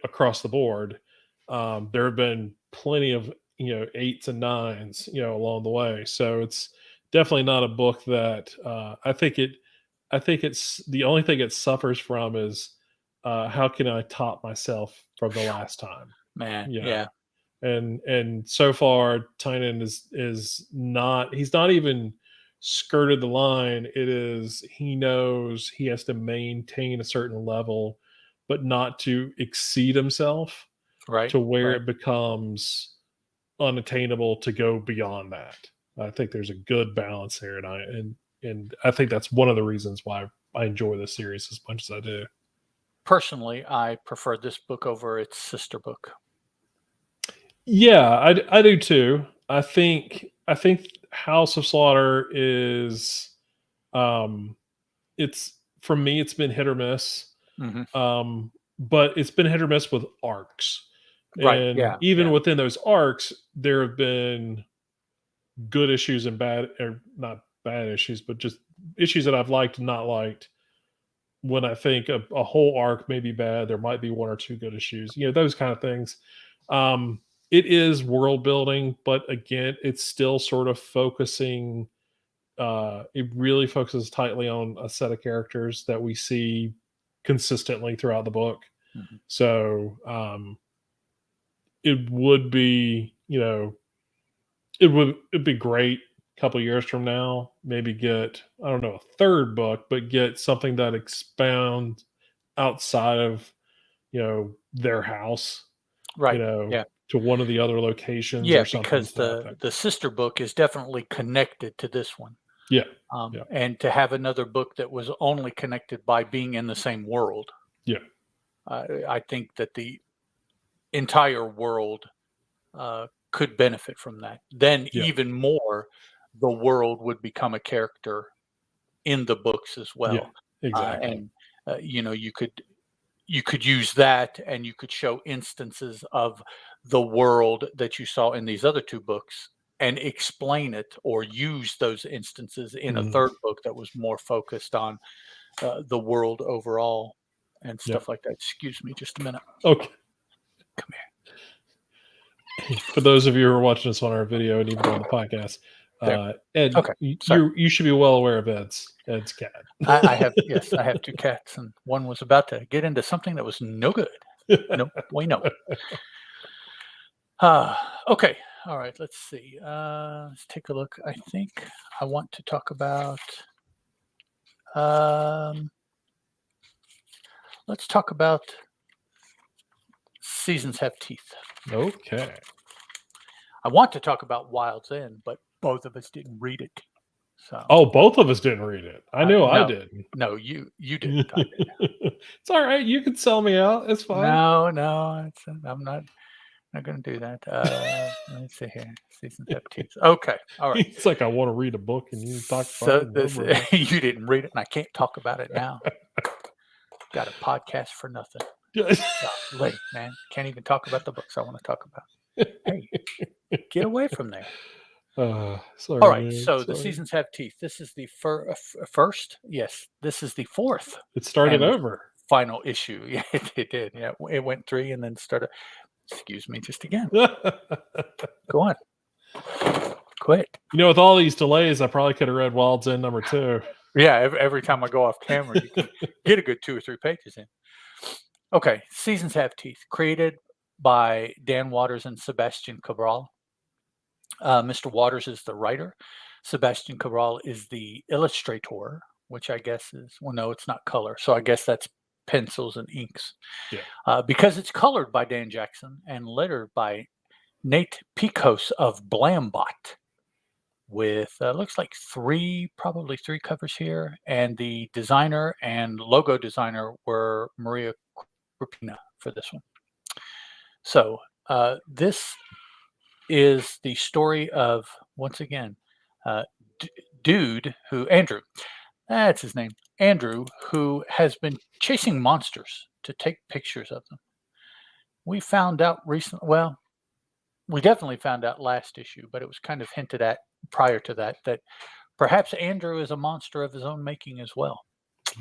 across the board. There have been plenty of, eights and nines, along the way. So it's definitely not a book that, I think it's the only thing it suffers from is, how can I top myself from the last time? man, You yeah, know, and so far Tynan is not, he's not even skirted the line. It is, he knows he has to maintain a certain level, but not to exceed himself right, to where right. it becomes unattainable to go beyond that. I think there's a good balance there, and I think that's one of the reasons why I enjoy this series as much as I do. Personally, I prefer this book over its sister book. Yeah, I do too. I think House of Slaughter is, um it's, for me it's been hit or miss. Hmm. But it's been hit or miss with arcs. Right. And Yeah. even Yeah. within those arcs, there have been good issues and bad, or not bad issues, but just issues that I've liked and not liked. When I think a whole arc may be bad, there might be one or two good issues, those kind of things. Um, it is world building, but again, it's still sort of focusing. It really focuses tightly on a set of characters that we see consistently throughout the book. Mhm. So, it would be, it'd be great a couple years from now, maybe get, I don't know, a third book, but get something that expounds outside of, their house, you Right. know, Yeah. to one of the other locations Yeah. or something Because to that the effect. the sister book is definitely connected to this one, Yeah. Yeah. and to have another book that was only connected by being in the same world, Yeah. I think that the entire world could benefit from that. Then, Yeah. even more, the world would become a character in the books as Yeah. well, Exactly. and you could use that, and you could show instances of the world that you saw in these other two books and explain it, or use those instances in a Mhm. third book that was more focused on the world overall and Yeah. stuff like that. Excuse me just a minute. Okay. Come here. For those of you who are watching this on our video and even on the podcast, There. Ed, Okay. Sorry. you should be well aware of Ed's cat. I have, yes, I have two cats, and one was about to get into something that was no good. No, we know. Okay. All right. Let's see. Let's take a look. I think I want to talk about. Um, let's talk about Seasons Have Teeth. Okay. I want to talk about Wild's End, but both of us didn't read it. So, Oh, both of us didn't read it. I know I no, didn't. no, you didn't. I did. It's all right. You can sell me out. It's fine. No, no, I'm not. not going to do that. Let's see here. Seasons have teeth. Okay. All right. He's like, I want to read a book and you talk about So it. this, Blah, blah, you didn't read it, and I can't talk about it now. Got a podcast for nothing. blah. Golly, man, can't even talk about the books I want to talk about. Hey, get away from there. Sorry, All right, man. so the Sorry. seasons have teeth. This is the first. Yes, this is the fourth It started and over. final issue. Yeah, it did. Yeah, it went 3 and then started. Excuse me, just again. Go on. Quit. With all these delays, I probably could have read Wild's End #2. Yeah, every time I go off camera, you can get a good 2 or 3 pages in. Okay, Seasons Have Teeth, created by Dan Waters and Sebastian Cabral. Mr. Waters is the writer. Sebastian Cabral is the illustrator, which I guess is, well, no, it's not color. So I guess that's pencils and inks. Yeah. Because it's colored by Dan Jackson and lettered by Nate Picos of Blambot, with looks like probably three covers here. And the designer and logo designer were Maria Krupina for this one. So this is the story of, once again, Andrew, that's his name, Andrew, who has been chasing monsters to take pictures of them. We found out recently, well, we definitely found out last issue, but it was kind of hinted at prior to that perhaps Andrew is a monster of his own making as well.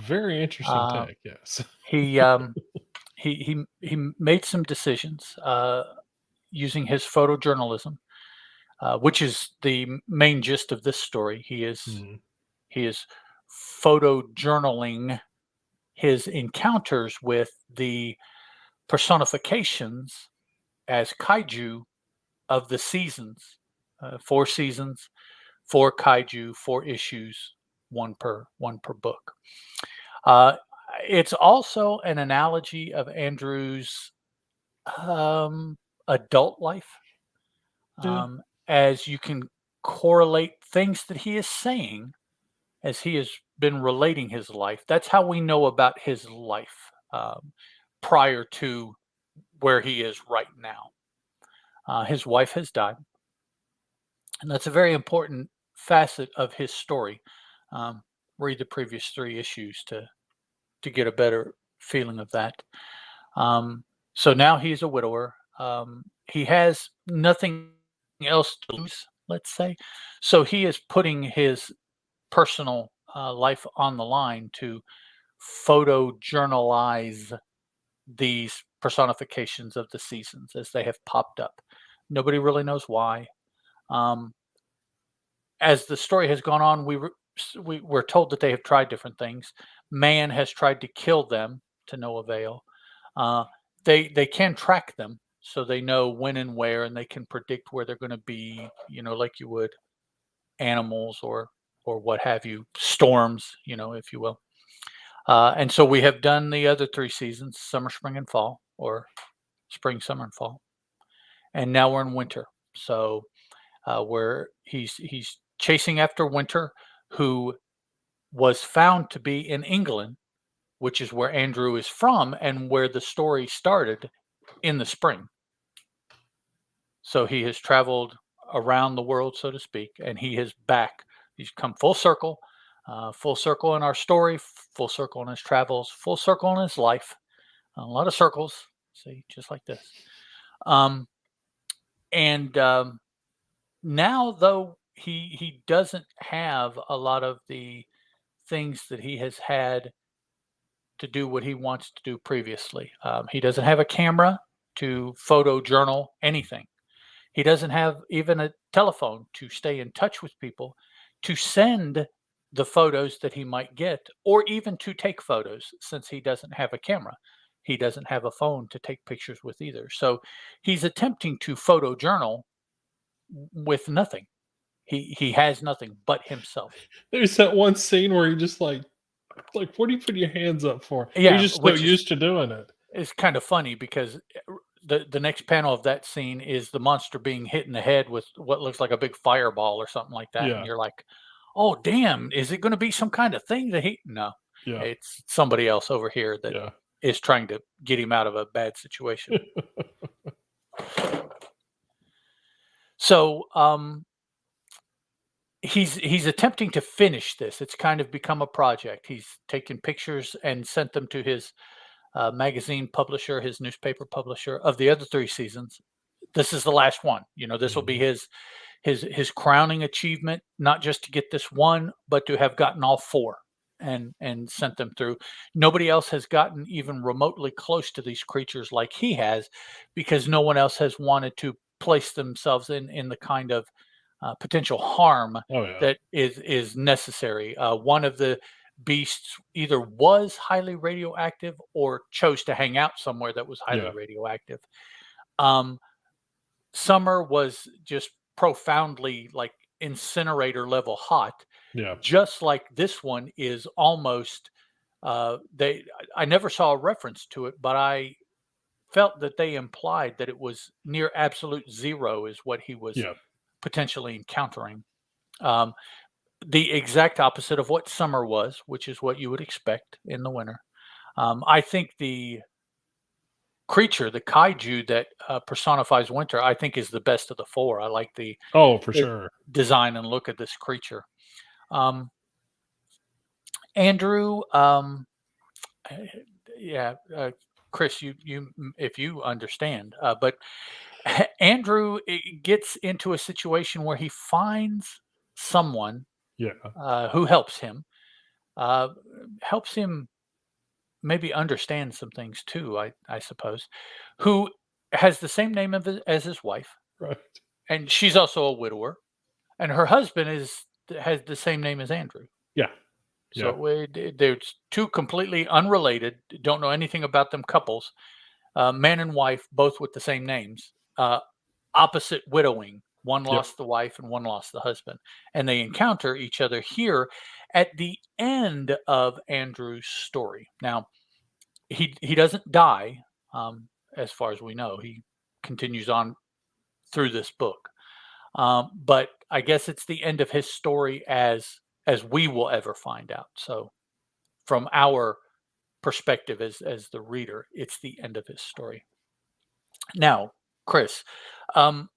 Very interesting take, yes. He made some decisions using his photojournalism, which is the main gist of this story. He is photojournaling his encounters with the personifications as kaiju of the seasons. 4 seasons, 4 kaiju, 4 issues, one per book. It's also an analogy of Andrew's adult life, as you can correlate things that he is saying as he has been relating his life. That's how we know about his life prior to where he is right now. His wife has died, and that's a very important facet of his story. Read the previous 3 issues to get a better feeling of that. So now he's a widower. He has nothing else to lose, let's say. So he is putting his personal life on the line to photojournalize these personifications of the seasons as they have popped up. Nobody really knows why. As the story has gone on, we're told that they have tried different things. Man has tried to kill them to no avail. They can track them, so they know when and where, and they can predict where they're going to be, like you would animals or what have you, storms, if you will. And so we have done the other 3 seasons, summer, spring, and fall, or spring, summer, and fall. And now we're in winter. So where he's chasing after Winter, who was found to be in England, which is where Andrew is from and where the story started in the spring. So he has traveled around the world, so to speak, and he is back. He's come full circle in our story, full circle in his travels, full circle in his life. A lot of circles, see, just like this. Now, though, he doesn't have a lot of the things that he has had to do what he wants to do previously. He doesn't have a camera to photojournal anything. He doesn't have even a telephone to stay in touch with people, to send the photos that he might get, or even to take photos, since he doesn't have a camera. He doesn't have a phone to take pictures with either. So he's attempting to photojournal with nothing. He has nothing but himself. There's that one scene where he just like, what do you put your hands up for? Yeah, He's just so used to doing it. It's kind of funny because the next panel of that scene is the monster being hit in the head with what looks like a big fireball or something like that. Yeah. And you're like, oh, damn, is it going to be some kind of thing that no, yeah. It's somebody else over here that is trying to get him out of a bad situation. So he's attempting to finish this. It's kind of become a project. He's taken pictures and sent them to his magazine publisher, his newspaper publisher of the other 3 seasons. This is the last one. This will be Mhm. his crowning achievement, not just to get this one, but to have gotten all four and sent them through. Nobody else has gotten even remotely close to these creatures like he has, because no one else has wanted to place themselves in the kind of potential harm Oh yeah, that is necessary. One of the beasts either was highly radioactive or chose to hang out somewhere that was highly yeah, radioactive. Um, Summer was just profoundly like incinerator level hot, yeah, just like this one is almost. They I never saw a reference to it, but I felt that they implied that it was near absolute zero is what he was yeah. potentially encountering. Um, the exact opposite of what summer was, which is what you would expect in the winter. I think the creature, the kaiju that personifies winter, I think is the best of the four. I like Oh, for the sure. design and look of this creature. Um, Andrew, eh, yeah, Chris, if you understand, but Andrew gets into a situation where he finds someone Yeah, who uh, helps him maybe understand some things too, I suppose, who has the same name as his wife, right. and she's also a widower, and her husband has the same name as Andrew. Yeah, yeah, So there's two completely unrelated, don't know anything about them couples, man and wife, both with the same names, opposite widowing. One yep, lost the wife and one lost the husband, and they encounter each other here at the end of Andrew's story. Now, he doesn't die, as far as we know. He continues on through this book, but I guess it's the end of his story as we will ever find out. So, from our perspective as the reader, it's the end of his story. Now, Chris, um,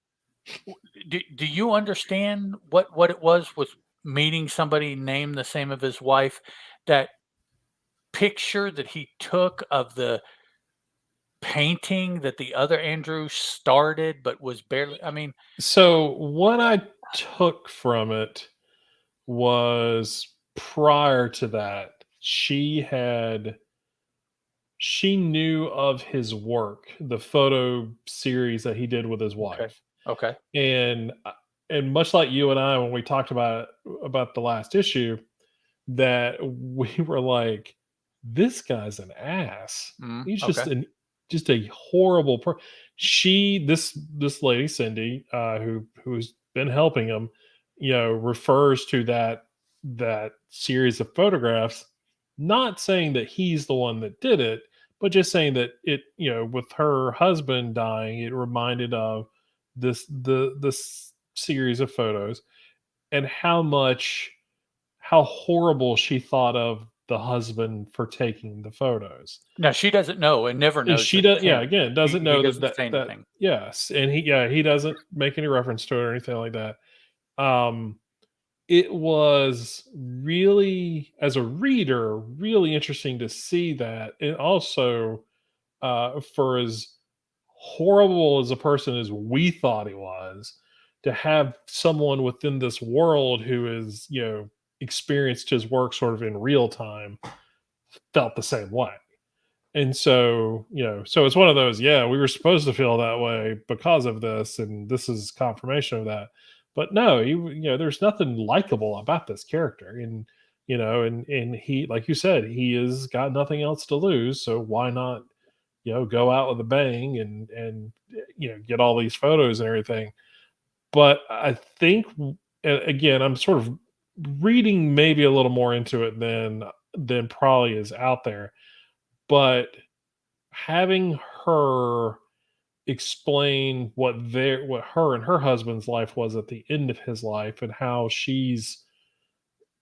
do you understand what it was with meeting somebody named the same of his wife? That picture that he took of the painting that the other Andrew started, but was barely. I mean, So what I took from it was prior to that, she knew of his work, the photo series that he did with his okay, wife. okay, And and much like you and I when we talked about the last issue, that we were like, this guy's an ass. He's okay, just a horrible she this lady Cindy, who's been helping him, refers to that series of photographs, not saying that he's the one that did it, but just saying that it, with her husband dying, it reminded of this series of photos, and how horrible she thought of the husband for taking the photos. now she doesn't know and never And knows she that does, it's yeah, him. again, He doesn't he know that doesn't that say that anything. yes, and he doesn't make any reference to it or anything like that. Um, it was really, as a reader, really interesting to see that, and also, for as horrible as a person as we thought he was, to have someone within this world who is, experienced his work sort of in real time, felt the same way. And so, so it's one of those, yeah, we were supposed to feel that way because of this, and this is confirmation of that. But no, there's nothing likable about this character. And, and he, like you said, he has got nothing else to lose. So why not, go out with a bang and get all these photos and everything. But I think, again, I'm sort of reading maybe a little more into it than probably is out there. But having her explain what her and her husband's life was at the end of his life, and how she's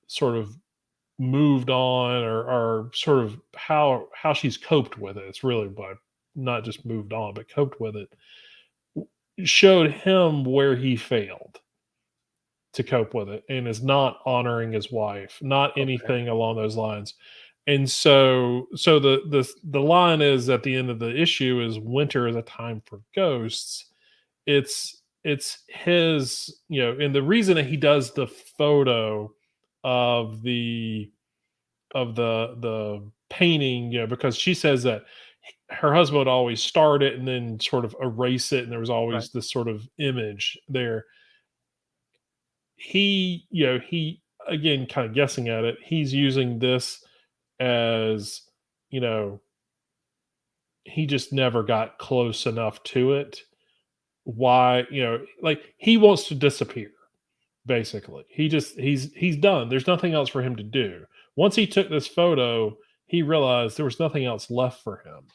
sort of moved on, or sort of how she's coped with it. It's really, but not just moved on, but coped with it. showed him where he failed to cope with it and is not honoring his wife, not Okay. anything along those lines. And so the line is at the end of the issue is winter is a time for ghosts. It's his, and the reason that he does the photo of the painting, because she says that her husband would always start it and then sort of erase it, and there was Right. always this sort of image there. He again, kind of guessing at it, he's using this as, you know, he just never got close enough to it. Why, like he wants to disappear. Basically, he's done. There's nothing else for him to do. Once he took this photo, he realized there was nothing else left for him.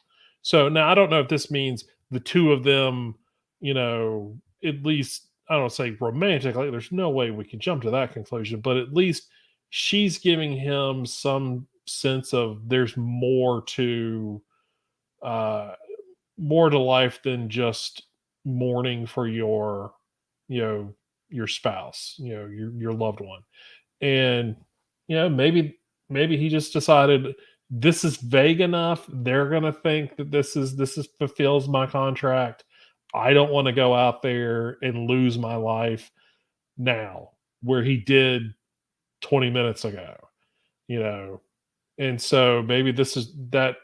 So now I don't know if this means the two of them, at least I don't say romantically. There's no way we can jump to that conclusion, but at least she's giving him some sense of there's uh, more to life than just mourning for you know your spouse, your loved one. And maybe he just decided this is vague enough. They're going to think that this is fulfills my contract. I don't want to go out there and lose my life now where he did 20 minutes ago, you know. And so maybe this is that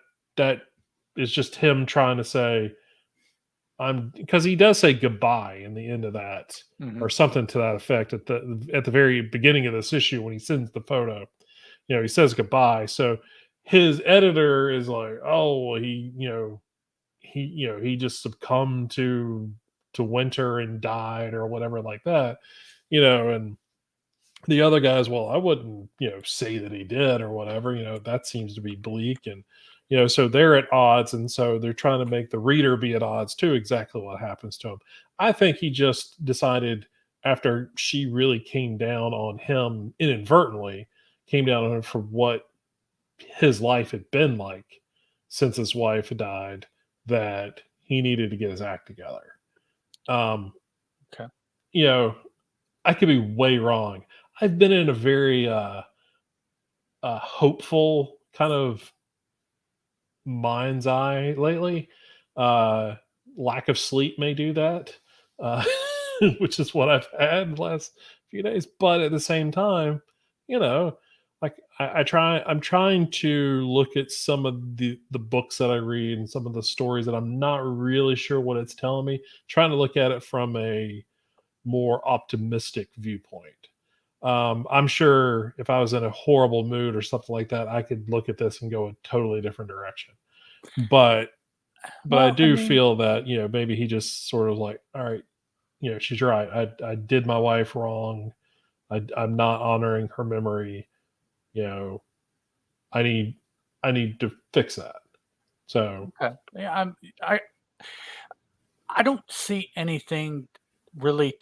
is just him trying to say I'm, because he does say goodbye in the end of that, Hmm. or something to that effect at the very beginning of this issue when he sends the photo. He says goodbye. So his editor is like, oh, well, he just succumbed to winter and died or whatever like that, and the other guys, well, I wouldn't, say that he did or whatever, that seems to be bleak. And, so they're at odds. And so they're trying to make the reader be at odds too, exactly what happens to him. I think he just decided after she really came down on him inadvertently, came down on him for what his life had been like since his wife had died, that he needed to get his act together. Um, Okay. you know, I could be way wrong. I've been in a very hopeful kind of mind's eye lately. Uh, Lack of sleep may do that, uh, which is what I've had the last few days. But at the same time, you know, like I'm trying to look at some of the books that I read and some of the stories that I'm not really sure what it's telling me. Trying to look at it from a more optimistic viewpoint. I'm sure if I was in a horrible mood or something like that, I could look at this and go a totally different direction. But I Well, I do mean, feel that maybe he just sort of like, all right, she's right. I did my wife wrong. I'm not honoring her memory. You know, I need I need to fix that. So okay. Yeah, I don't see anything really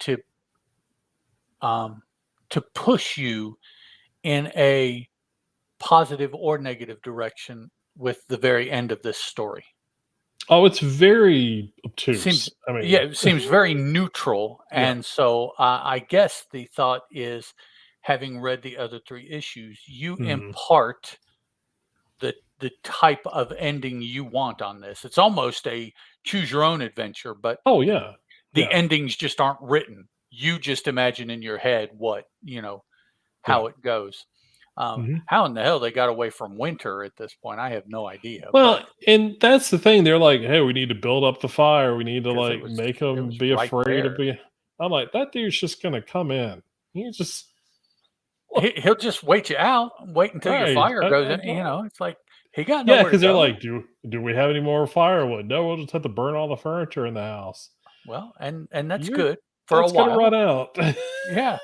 um, to push you in a positive or negative direction with the very end of this story. oh, it's very Seems obtuse. I Yeah, mean, it seems very neutral, yeah. and so I guess the thought is, having read the other three issues, you Mhm. impart the type of ending you want on this. It's almost a choose your own adventure, but Oh yeah, the yeah, endings just aren't written. You just imagine in your head yeah. how it goes. Mhm. How in the hell they got away from winter at this point, I have no idea, Well, but and that's the thing. They're like, "Hey, we need to build up the fire. We need to because like make it them was be right afraid of there. be." I'm like, that dude's just gonna come in. He just He'll just wait you out, wait until your right. fire goes in, it's like he got Yeah, nowhere to because they're go. like, do we have any more firewood? No, we'll just have to burn all the furniture in the house. Well, and that's You're good for a That's gonna while. run out. Yeah.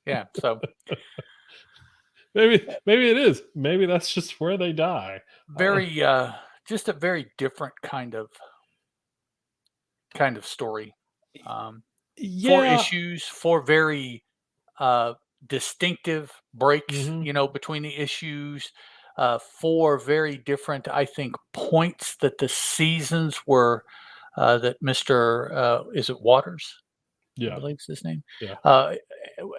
Yeah, so Maybe it is. Maybe that's just where they die. very just a very different kind of story. Um, 4 Yeah. issues, 4 very uh, distinctive breaks, Hmm. between the issues. 4 very different, I think, points that the seasons were that Mr. Is it Waters? I Yeah. believe is his name. Yeah. Uh,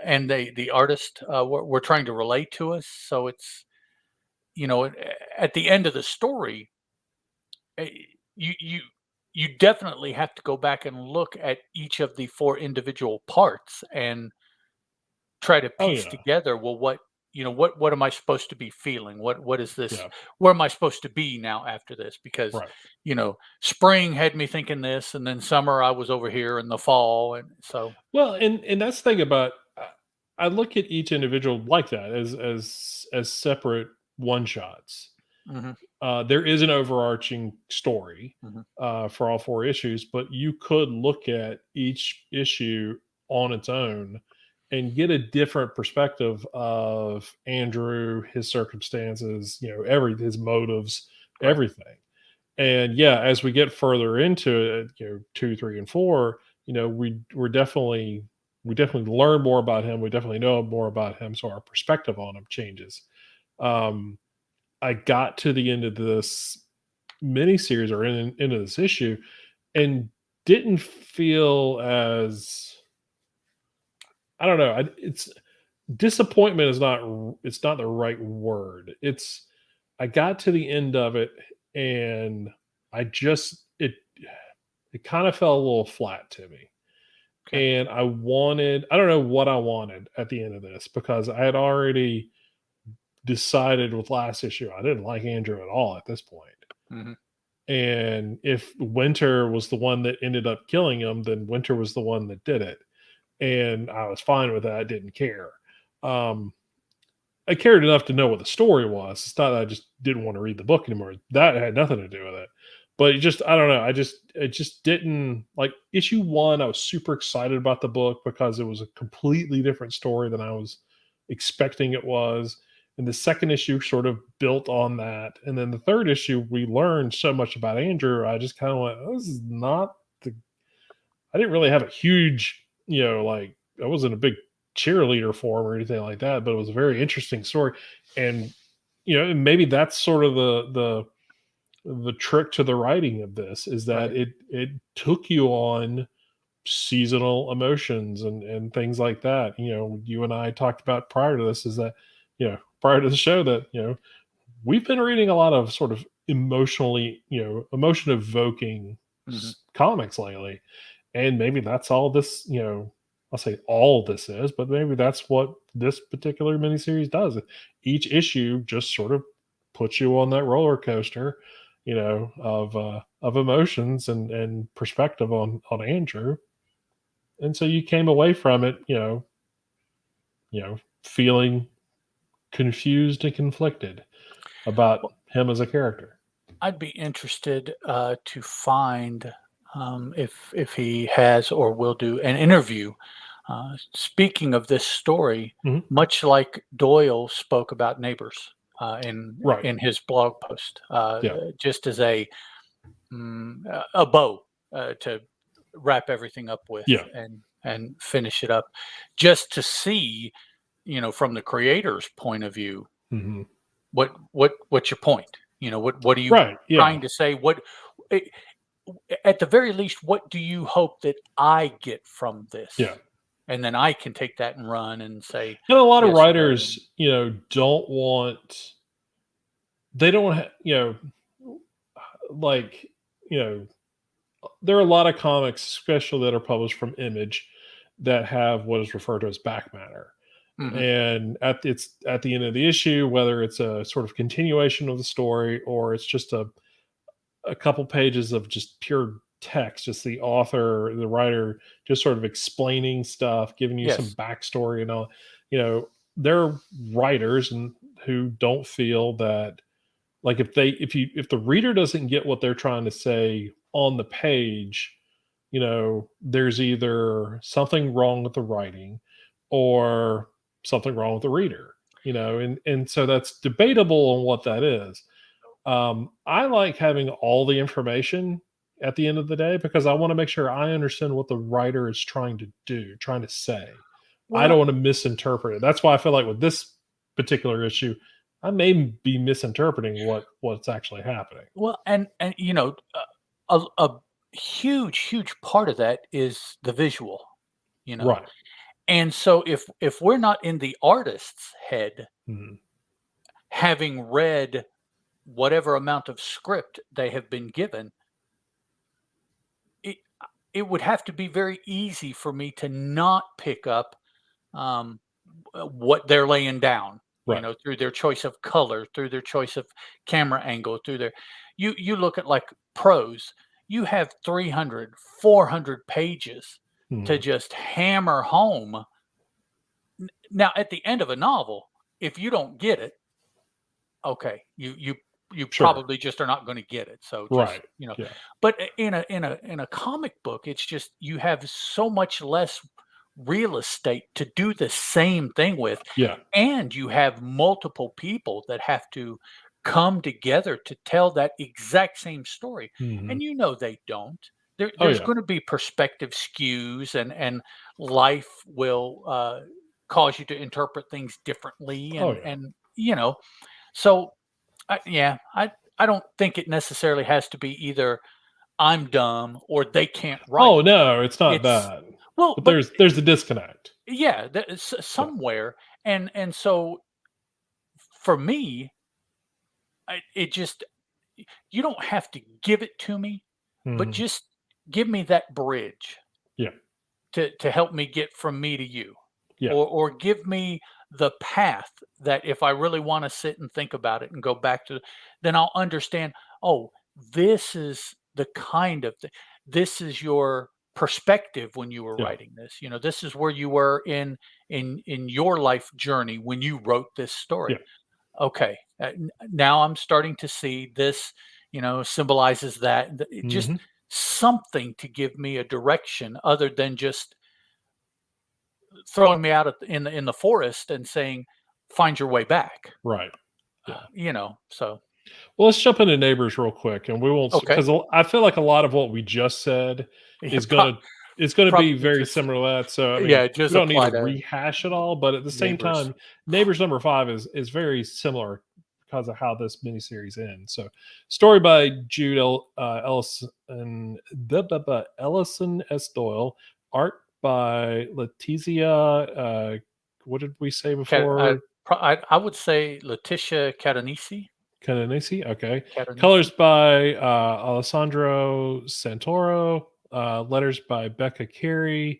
and the artist were trying to relate to us. So it's, at the end of the story, eh, you you definitely have to go back and look at each of the four individual parts and try to Oh piece yeah. together, well, what am I supposed to be feeling? What is this? Yeah. Where am I supposed to be now after this? Because, Right. spring had me thinking this, and then summer I was over here in the fall, and so. Well, and that's the thing about I look at each individual like that as separate one shots. Mhm, There is an overarching story mhm, for all four issues, but you could look at each issue on its own and get a different perspective of Andrew, his circumstances, his motives, right, everything. And yeah, as we get further into it, two, three, and four, we definitely learn more about him. We definitely know more about him, so our perspective on him changes. Um, I got to the end of this miniseries or into this issue and didn't feel as I don't know. It's disappointment is not it's not the right word. It's I got to the end of it and I just it kind of fell a little flat to me. okay, And I don't know what I wanted at the end of this because I had already decided with last issue I didn't like Andrew at all at this point. mhm, And if Winter was the one that ended up killing him, then Winter was the one that did it. And I was fine with that. I didn't care. Um, I cared enough to know what the story was. It's not that I just didn't want to read the book anymore. That had nothing to do with it. But I don't know. It just didn't like issue one. I was super excited about the book because it was a completely different story than I was expecting it was. And the second issue sort of built on that. And then the third issue, we learned so much about Andrew. I just kind of went, this is not the I didn't really have a huge, like I wasn't a big cheerleader for him or anything like that, but it was a very interesting story. And maybe that's sort of the trick to the writing of this is that right, it took you on seasonal emotions and things like that. You and I talked about prior to this is that, prior to the show that, we've been reading a lot of sort of emotion evoking mhm, comics lately. And maybe that's all this, I'll say all this is, but maybe that's what this particular miniseries does. Each issue just sort of puts you on that roller coaster, of emotions and perspective on Andrew. And so you came away from it, feeling confused and conflicted about Well, him as a character. I'd be interested to find if he has or will do an interview. Speaking of this story, Mhm. much like Doyle spoke about Neighbors Right. in his blog post, Yeah. just as a bow to wrap everything up with Yeah. and finish it up, just to see, from the creator's point of view, Mhm. what's your point? What are you Right. Yeah. trying to say? Eh, at the very least, what do you hope that I get from Yeah. this? And then I can take that and run and say And a lot of yes or no. writers, don't want they don't like, you know, there are a lot of comics, especially that are published from Image, that have what is referred to as back matter. Hmm. And it's at the end of the issue, whether it's a sort of continuation of the story or it's just a couple pages of just pure text, just the author, the writer, just sort of explaining stuff, giving you some Yes. backstory and all. There are writers and who don't feel that like if the reader doesn't get what they're trying to say on the page, there's either something wrong with the writing or something wrong with the reader. And so that's debatable on what that is. I like having all the information at the end of the day because I want to make sure I understand what the writer is trying to do, trying to say. I don't Well, want to misinterpret it. That's why I feel like with this particular issue, I may be misinterpreting what's actually happening. and a huge part of that is the visual, you know. Right. And so if we're not in the artist's head, Mhm. having read whatever amount of script they have been given, it it would have to be very easy for me to not pick up um, what they're laying down, Right. through their choice of color, through their choice of camera angle, through their you look at like prose, you have 300, 400 pages to Mhm. just hammer home. Now, at the end of a novel, if you don't get it, okay, you Sure. probably just are not going to get it. So just, Right. Yeah. but in a comic book, it's just you have so much less real estate to do the same thing with, Yeah. and you have multiple people that have to come together to tell that exact same story. Mhm. And they don't. Oh, There's yeah. going to be perspective skews, and life will cause you to interpret things differently, Oh, and yeah. so yeah, I don't think it necessarily has to be either I'm dumb or they can't Oh, write. no, it's not It's that. well, But but there's a disconnect. yeah, Yeah. somewhere, and so for me, it just you don't have to give it to me, but Mhm. just give me that bridge Yeah. to help me get from me to you, Yeah. or give me the path that if I really want to sit and think about it and go back to, then I'll understand. Oh, this is the kind of thing. This is your perspective when you were Yeah. writing this. This is where you were in your life journey when you wrote this Yeah. story. Okay, now I'm starting to see this. Symbolizes that. Just Mhm. something to give me a direction other than just throwing me out in the forest and saying, "Find your way back." Right. Yeah. So Well, let's jump into neighbors real quick, and we won't okay. because I feel like a lot of what we just said Yeah, is gonna be probably very just similar to that. So I mean, yeah, we just don't need to apply to rehash it all, but at the same neighbors. time, neighbors number 5 is very similar because of how this miniseries ends. So, story by Jude Ellison, Ellison S. Doyle, art by Letizia. What did we say I, before? I would say Letitia Catanese. Canonisi, okay. Colors Catanese. by Alessandro Santoro. Letters by Becca Carey.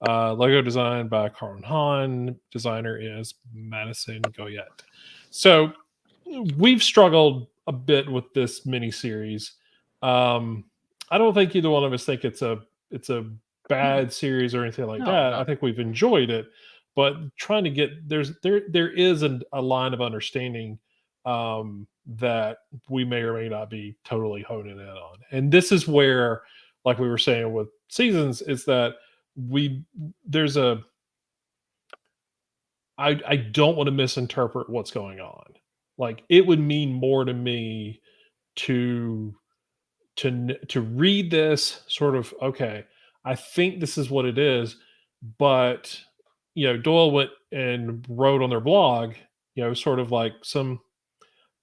Logo design by Carl Hahn. Designer is Madison Goyette. So we've struggled a bit with this miniseries. Um, I don't think either one of us think it's a Mm-mm. bad series or anything like No, that. no. I think we've enjoyed it, but trying to get there is a line of understanding that we may or may not be totally honing in on, and this is where, like we were saying with seasons, is that we there's a I don't want to misinterpret what's going on. Like it would mean more to me to to read this sort of okay, I think this is what it is, but Doyle went and wrote on their blog, sort of like some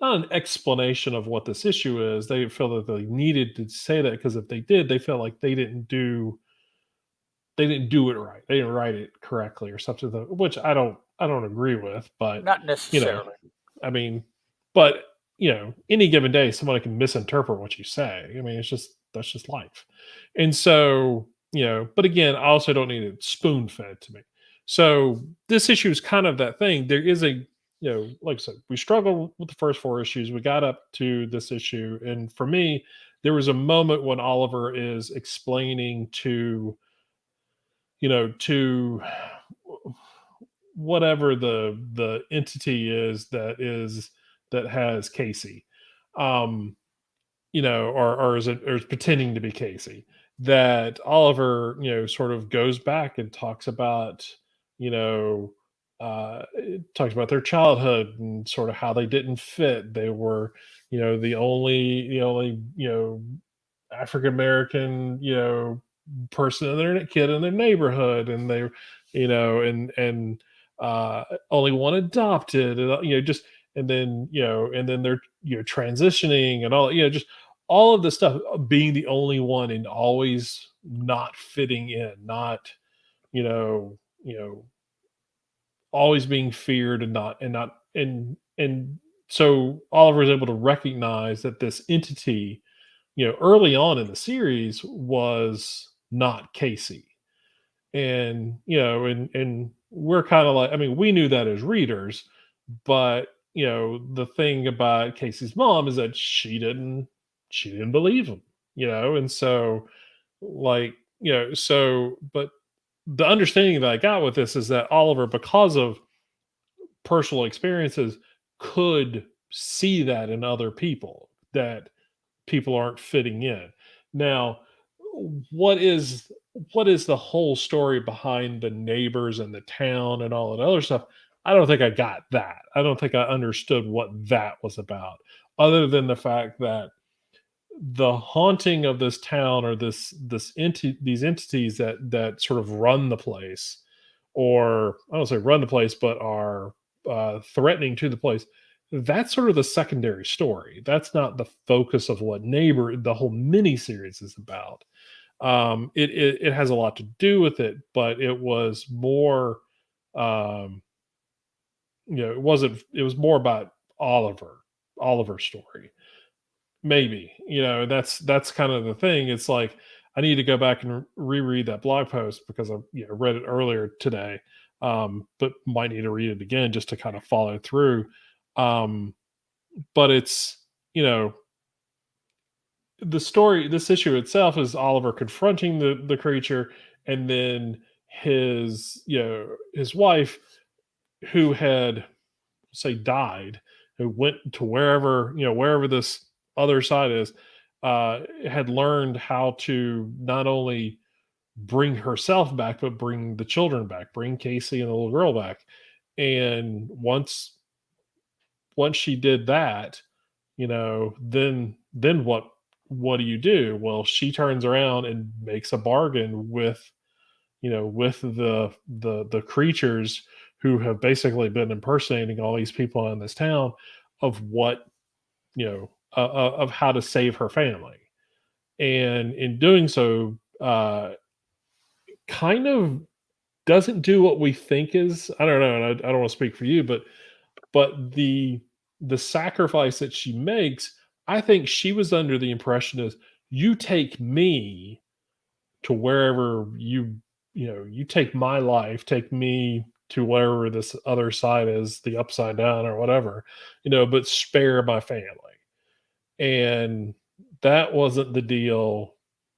not an explanation of what this issue is. They feel that they needed to say that because if they did, they felt like they didn't do it right. They didn't write it correctly or something, which I don't agree with. But Not you know, necessarily. I mean, but any given day, somebody can misinterpret what you say. I mean, that's just life. And so, but again, I also don't need it spoon fed to me. So this issue is kind of that thing. There is like I said, we struggled with the first 4 issues. We got up to this issue, and for me, there was a moment when Oliver is explaining to whatever the entity that has Casey, um, or is pretending to be Casey. That Oliver, sort of goes back and you know, talks about their childhood and sort of how they didn't fit. They were, the only African American, person in their kid in their neighborhood, and they, and only one adopted, and just and then they're transitioning and all, just all of the stuff, being the only one and always not fitting in, not, you know, always being feared and not and so Oliver is able to recognize that this entity, early on in the series was not Casey. And and we're kind of like, I mean, we knew that as readers, but the thing about Casey's mom is that she didn't believe him, and so like, but the understanding that I got with this is that Oliver, because of personal experiences, could see that in other people, that people aren't fitting in. Now, what is what is the whole story behind the neighbors and the town and all that other stuff? I don't think I got that. I don't think I understood what that was about, other than the fact that the haunting of this town, or these entities that sort of run the place, or I don't say run the place, but are threatening to the place. That's sort of the secondary story. That's not the focus of what Neighbor, the whole mini series, is about. It has a lot to do with it, but it was more, um, it wasn't. It was more about Oliver's story. Maybe, that's kind of the thing. It's like I need to go back and reread that blog post because I read it earlier today, but might need to read it again just to kind of follow through. Um, but it's, you know the story. This issue itself is Oliver confronting the creature, and then his wife, who had, say, died, who went to wherever this other side is, had learned how to not only bring herself back, but bring the children back, bring Casey and the little girl back. And once she did that, then what do you do? Well, she turns around and makes a bargain with the creatures who have basically been impersonating all these people in this town, of what of how to save her family. And in doing so, kind of doesn't do what we think is, I don't know, and I don't want to speak for you, but the sacrifice that she makes, I think she was under the impression is, you take me to wherever you take my life, take me to wherever this other side is, the upside down or whatever, but spare my family. And that wasn't the deal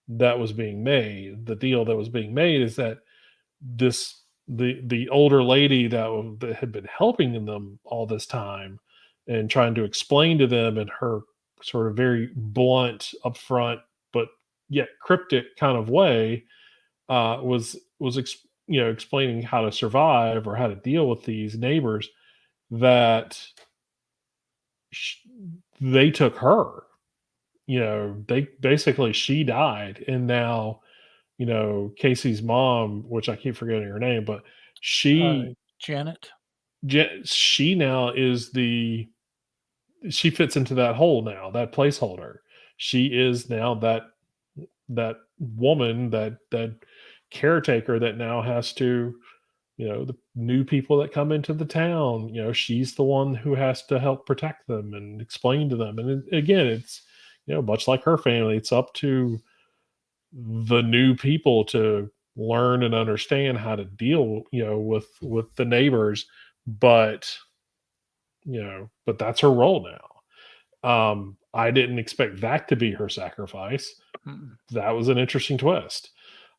that was being made. The deal that was being made is that the older lady that had been helping them all this time and trying to explain to them in her sort of very blunt, upfront, but yet cryptic kind of way, was explaining how to survive or how to deal with these neighbors, that sh- they took her. They basically, she died, and now Casey's mom, which I keep forgetting her name, but she Janet. she now is she fits into that hole now, that placeholder. She is now that woman, that caretaker that now has to, the new people that come into the town, she's the one who has to help protect them and explain to them. And again, it's, much like her family, it's up to the new people to learn and understand how to deal, with the neighbors. But but that's her role now. I didn't expect that to be her sacrifice. Mm. That was an interesting twist.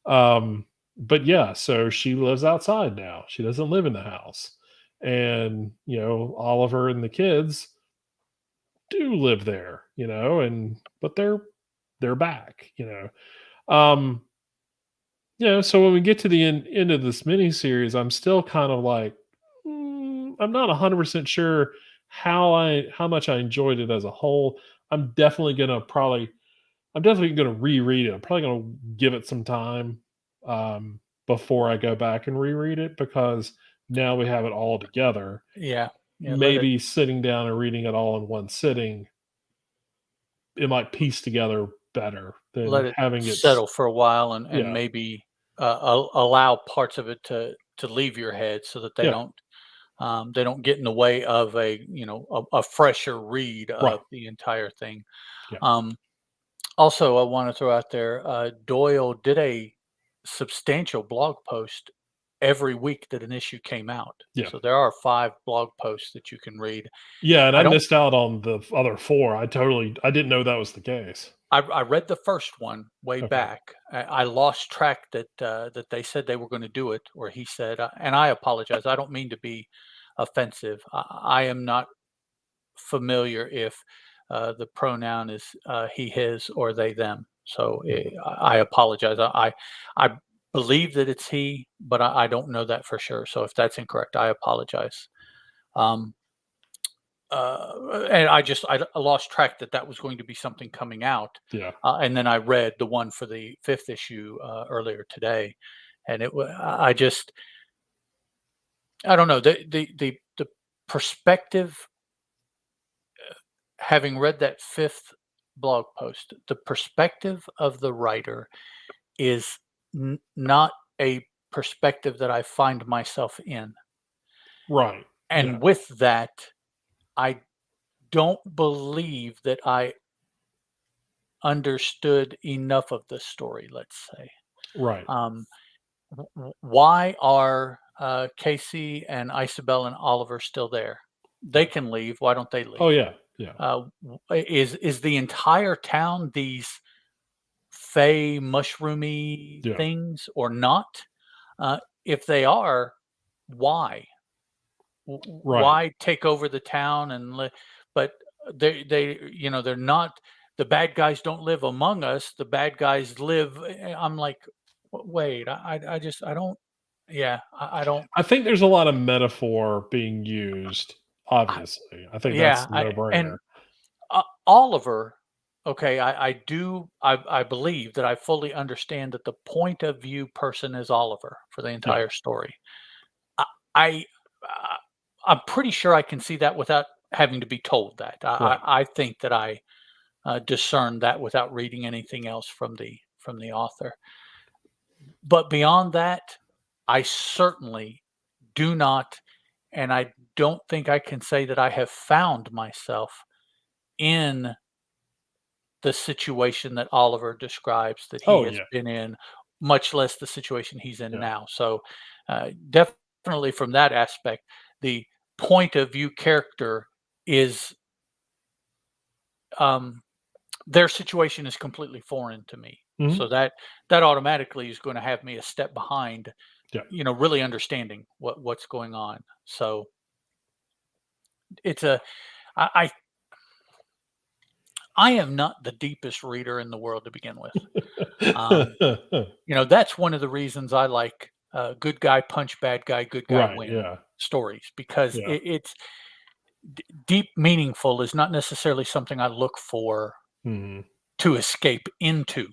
But yeah, so she lives outside now. She doesn't live in the house. And, Oliver and the kids do live there, and but they're back, Um, so when we get to the end of this mini series, I'm still kind of like, I'm not 100% sure how much I enjoyed it as a whole. I'm definitely gonna probably I'm definitely going to reread it. I'm probably going to give it some time, before I go back and reread it, because now we have it all together. Yeah. Yeah. Let it. Maybe sitting down and reading it all in one sitting it might piece together better Let than it having it. settle for a while and Yeah, maybe allow parts of it to leave your head so that yeah, they don't get in the way of a fresher read right, of the entire thing. yeah, Um, Also, I want to throw out there, Doyle did a substantial blog post every week that an issue came out. yeah, So there are 5 blog posts that you can read. yeah. And I I don't missed out on the other four. I didn't know that was the case. I read the first one way Okay, back. I lost track that they said they were going to do it, or he said, and I apologize. I don't mean to be offensive. I am not familiar if the pronoun is he, his, or they, them. So mhm, I apologize. I believe that it's he, but I don't know that for sure. So if that's incorrect, I apologize. Um, and I lost track that that was going to be something coming out, yeah, and then I read the one for the 5th issue earlier today, and I don't know the perspective. Having read that 5th blog post, the perspective of the writer is not a perspective that I find myself in, right, yeah, and with that, I don't believe that I understood enough of the story, let's say. right. Um, why are Casey and Isabel and Oliver still there? They Yeah. can leave. Why don't they Oh leave? yeah, yeah, Is the entire town these fey mushroomy yeah. things or not? If they are, why? Right. Why take over the town but they're not the bad guys don't live among us. The bad guys live. I'm like, Wait, I don't. Yeah, I don't. I think there's a lot of metaphor being used. I, Obviously, I think that's yeah, a no brainer. and Oliver. Okay, I believe that I fully understand that the point of view person is Oliver for the Yeah. entire story. I, I uh, I'm pretty sure I can see that without having to be told that. Right. I think that I discern that without reading anything else from the author. But beyond that, I certainly do not, and I don't think I can say that I have found myself in the situation that Oliver describes that he Oh has yeah. been in, much less the situation he's in Yeah. now. So, definitely from that aspect, the point of view character is um, their situation is completely foreign to me. Mhm. So that automatically is going to have me a step behind, Yeah. really understanding what's going on. So it's a I I am not the deepest reader in the world to begin with. Um, that's one of the reasons I like good guy punch bad guy, good guy Right. win Yeah. stories because Yeah. it's deep, meaningful is not necessarily something I look for Mhm. to escape into.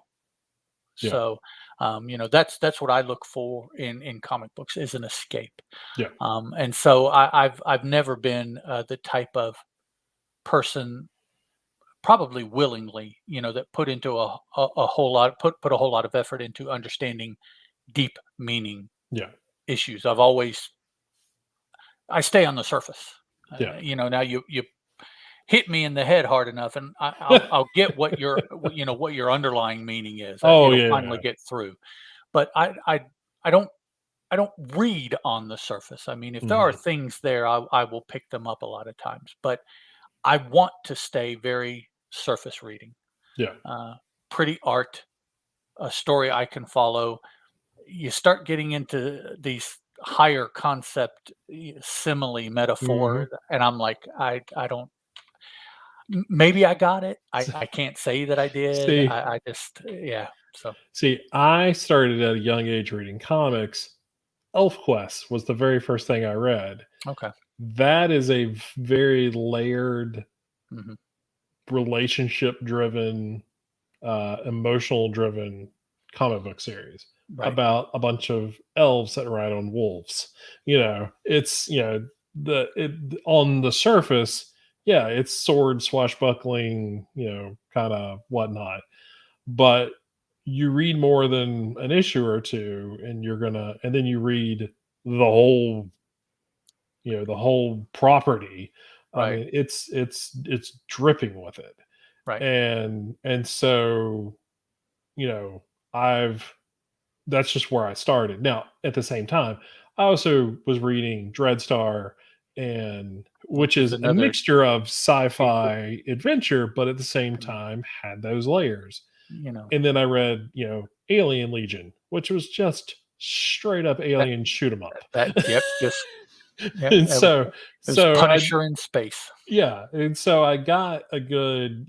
Yeah. So, that's what I look for in comic books is an escape. Yeah. And so I've never been the type of person, probably willingly, that put into a whole lot put a whole lot of effort into understanding deep meaning Yeah. issues. I stay on the surface. Yeah. Now you hit me in the head hard enough, and I'll get what your underlying meaning is. Oh It'll yeah. finally get through. But I don't I don't read on the surface. I mean, if there are Mhm. things there, I will pick them up a lot of times. But I want to stay very surface reading. Yeah. Uh, Pretty art, a story I can follow. You start getting into these higher concept simile Mhm. metaphor, and I'm like, I don't. Maybe I got it. I can't say that I did. See, I just yeah. So I started at a young age reading comics. ElfQuest was the very first thing I read. okay. That is a very layered, Hmm. relationship driven, emotional driven comic book series Right. about a bunch of elves that ride on wolves. It's, on the surface, yeah, it's sword swashbuckling, kind of whatnot. But you read more than an issue or two, and then you read the whole, the whole property. I Right. mean, it's dripping with it, Right. and so you know, I've that's just where I started. Now, at the same time, I also was reading Dreadstar, and Which which is is a another mixture of equal, sci-fi adventure, but at the same and, time had those layers. you know, And then I read, Alien Legion, which was just straight up that alien shoot 'em up. yep, just yep, and that was so it was so I Punisher in space. yeah, and so I got a good,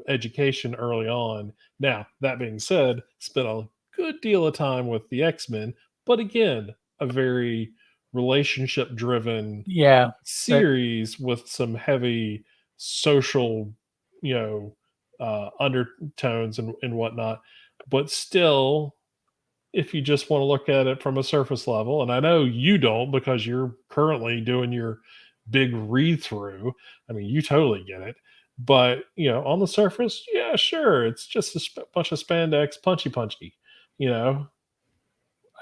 education early on. Now, that being said, spent a good deal of time with the X-Men, but again, a very relationship driven Yeah, that series with some heavy social, undertones and whatnot. But still, if you just want to look at it from a surface level, and I know you don't because you're currently doing your big read through. I mean, you totally get it. But, on the surface, yeah, sure. It's just a bunch of spandex, punchy, you know,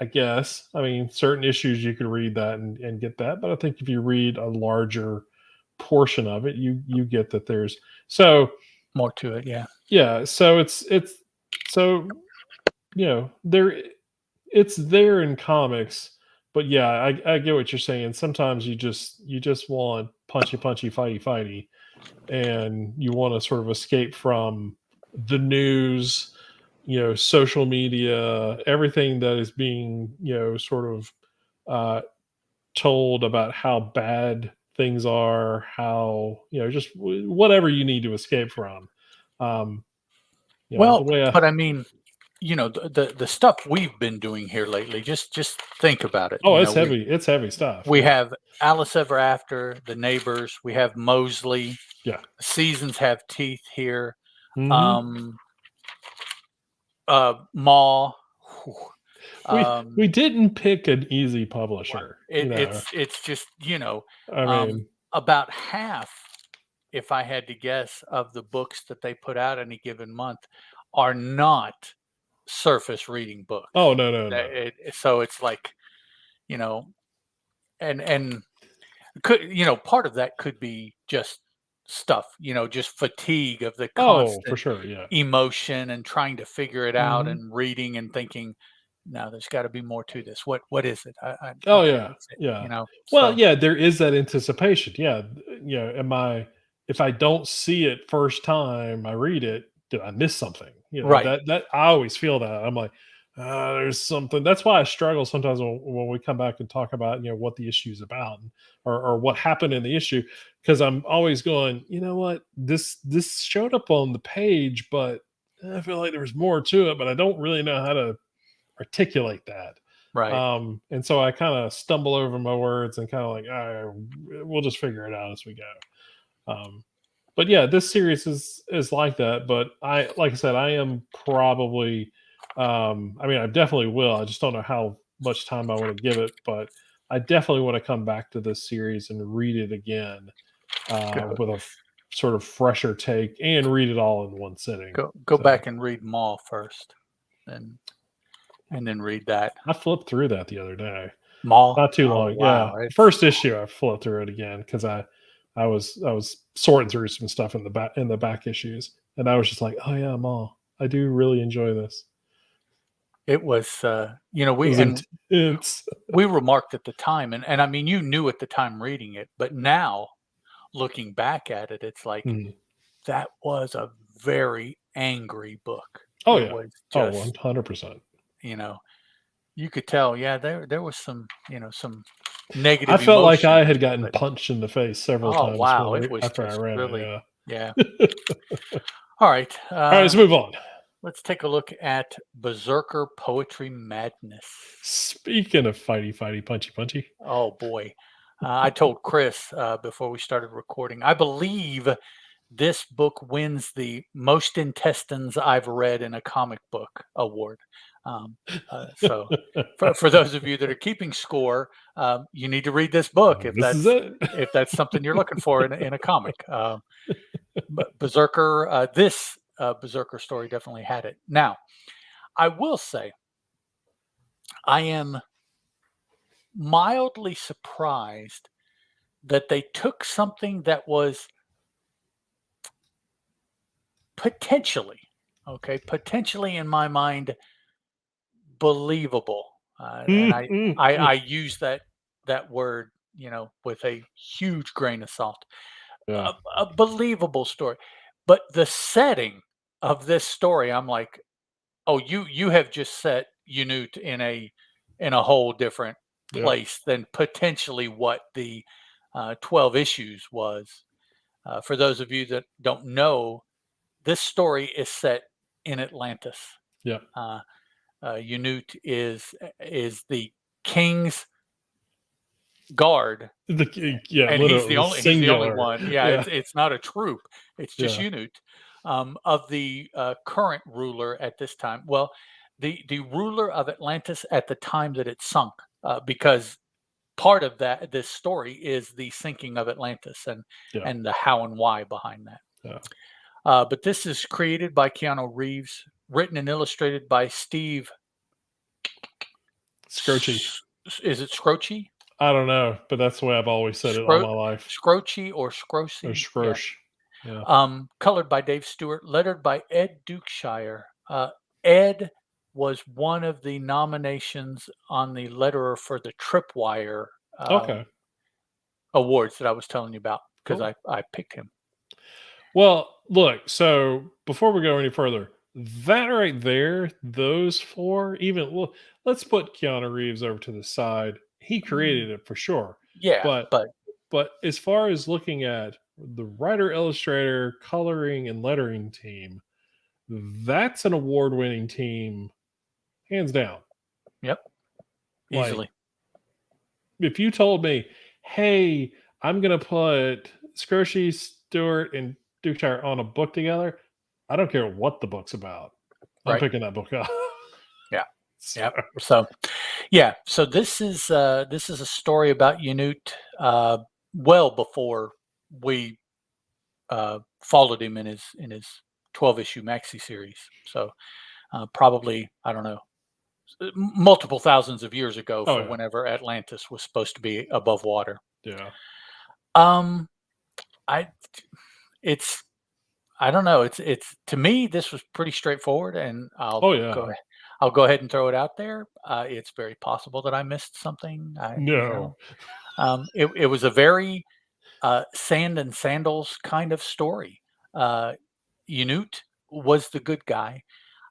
I guess. I mean, certain issues you could read that and get that. But I think if you read a larger portion of it, you get that there's so more to it. Yeah. yeah, so it's so there it's there in comics, but yeah, I get what you're saying. Sometimes you just want punchy, fighty, and you want to sort of escape from the news, social media, everything that is being, sort of uh, told about how bad things are, how just whatever you need to escape from. Um, the Well, way I but I mean, the stuff we've been doing here lately, just think about it. oh, it's heavy stuff. We Yeah, have Alice Ever After, The Neighbors, we have Mosley, yeah. Seasons Have Teeth here, Hmm. um, Maw. Whew, We um, didn't pick an easy what publisher, it's just I mean, about half, if I had to guess, of the books that they put out any given month are not surface reading oh, books. no. So it's like, you know, and could part of that could be just stuff, just fatigue of the Oh, for constant sure, yeah. emotion and trying to figure it out Mhm. and reading and thinking, no, there's got to be more to this. What is it? Oh, Okay, yeah, what's it? yeah. Well, So yeah, there is that anticipation, yeah, if I don't see it first time I read it, did I miss something? right, That I always feel that. I'm like, there's something." That's why I struggle sometimes when we come back and talk about, what the issue is about, or what happened in the issue, because 'cause I'm always going, "You know what? This showed up on the page, but I feel like there was more to it, but I don't really know how to articulate that." right. And so I kind of stumble over my words and kind of like, we'll just figure it out as we go. But yeah, this series is like that. But like I said, I am probably, I mean, I definitely will. I just don't know how much time I want to give it, but I definitely want to come back to this series and read it again Go with a sort of fresher take and read it all in one sitting. go So back and read Maw first, and then read that. I flipped through that the other day. Maw. Not too Oh long, yeah. wow, The it's first issue, I flipped through it again because I was sorting through some stuff in the back issues, and I was just like, "Oh, yeah, Ma, I do really enjoy this." it was It was intense. we remarked at the time, and I mean, you knew at the time reading it, but now looking back at it, it's like Mhm. that was a very angry book. Oh, It yeah. was Oh, just, 100%. you know, you could tell, yeah, there was some, some I negative felt like I emotions had to gotten it. punched in the face several Oh times wow, it was after I just read it, really, yeah. yeah. All right, Alright, let's move on. let's take a look at Berserker Poetry Madness. Speaking of fighty, punchy. Oh boy. I told Chris before we started recording, I believe this book wins the most intestines I've read in a comic book award. So for those of you that are keeping score, you need to read this book This is it. if that's something you're looking for in a comic. Berserker, this Berserker story definitely had it. Now, I will say, I am mildly surprised that they took something that was potentially, okay, potentially in my mind, believable. And I use that word, with a huge grain of salt. Yeah. A believable story, but the setting of this story, I'm like, oh, you have just set Unit in a whole different Yep. place than potentially what the 12 issues was. For those of you that don't know, this story is set in Atlantis. Yep. Unit is the king's guard, Yeah, and literally he's the only singular. one. Yeah, Yeah. it's not a troop; it's just Yeah. Unit, of the current ruler at this time. Well, the ruler of Atlantis at the time that it sunk, because part of this story is the sinking of Atlantis Yeah. and the how and why behind that. Yeah. But this is created by Keanu Reeves, written and illustrated by Steve. Scroochy. Is it Scroce? I don't know, but that's the way I've always said it all Scro my life. Scroce or Or Scroce? Yeah. Scroche. Yeah. Colored by Dave Stewart, lettered by Ed Dukeshire. Ed was one of the nominations on the letterer for the Tripwire Okay. awards that I was telling you about because Cool. I picked him. Well, look, so before we go any further, that right there, those four, even well, let's put Keanu Reeves over to the side. He created it for sure. Yeah, But but but as far as looking at the writer, illustrator, coloring, and lettering team, that's an award-winning team, hands down. yep, Like easily. if you told me, "Hey, I'm gonna put Scroshi, Stewart, and Dukeshire on a book together," I don't care what the book's about. I'm Right. picking that book up. Yeah. So, Yep. So, yeah. So this is a story about Unit well before we followed him in his 12 issue maxi series. So probably, I don't know, multiple thousands of years ago oh for yeah, whenever Atlantis was supposed to be above water. yeah, Um, I it's I don't know. It's to me this was pretty straightforward, and oh yeah. I'll go ahead and throw it out there. It's very possible that I missed something. No, It was a very sand and sandals kind of story. Uh, Unit was the good guy,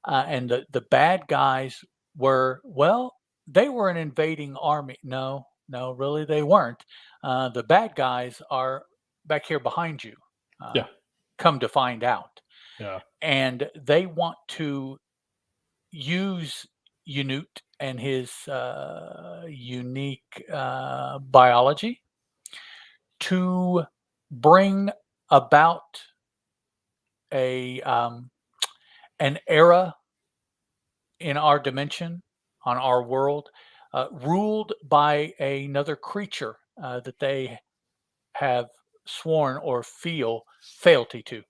and the bad guys were, well, they were an invading army. No, no, really, they weren't. The bad guys are back here behind you. Uh, yeah, come to find out, yeah, and they want to use Unit and his unique biology to bring about a an era in our dimension, on our world, ruled by another creature that they have sworn or feel fealty to.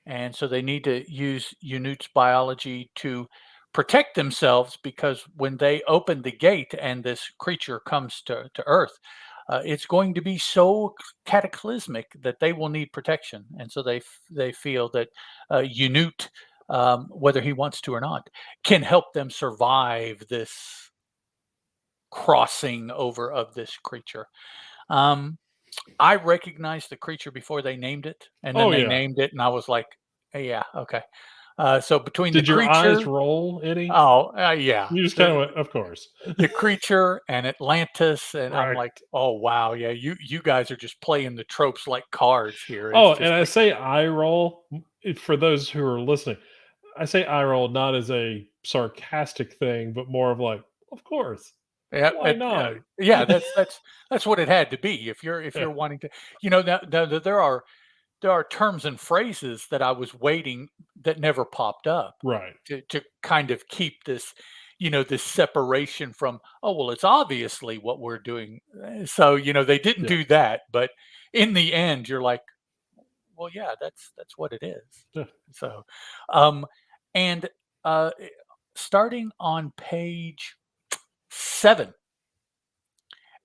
And so they need to use Unut's biology to protect themselves because when they open the gate and this creature comes to Earth, it's going to be so cataclysmic that they will need protection. And so they feel that Unut, whether he wants to or not, can help them survive this crossing over of this creature. Um, I recognized the creature before they named it, and then oh they yeah. named it, and I was like, "Hey, yeah, okay." So between the Did your eyes creature, roll, Eddie? oh yeah, You just kind of went, of course, the creature and Atlantis, and I'm right? like, "Oh wow, yeah, you guys are just playing the tropes like cards here." It's Oh, and just I like, say eye roll for those who are listening. I say eye roll not as a sarcastic thing, but more of like, of course, yeah, why not? yeah, that's what it had to be if Yeah, you're wanting to, there are there are terms and phrases that I was waiting that never popped up Right. to kind of keep this, this separation from, oh, well, it's obviously what we're doing. So, they didn't Yeah. do that, but in the end, you're like, well, yeah, that's what it is. Yeah. So, um, and starting on page 7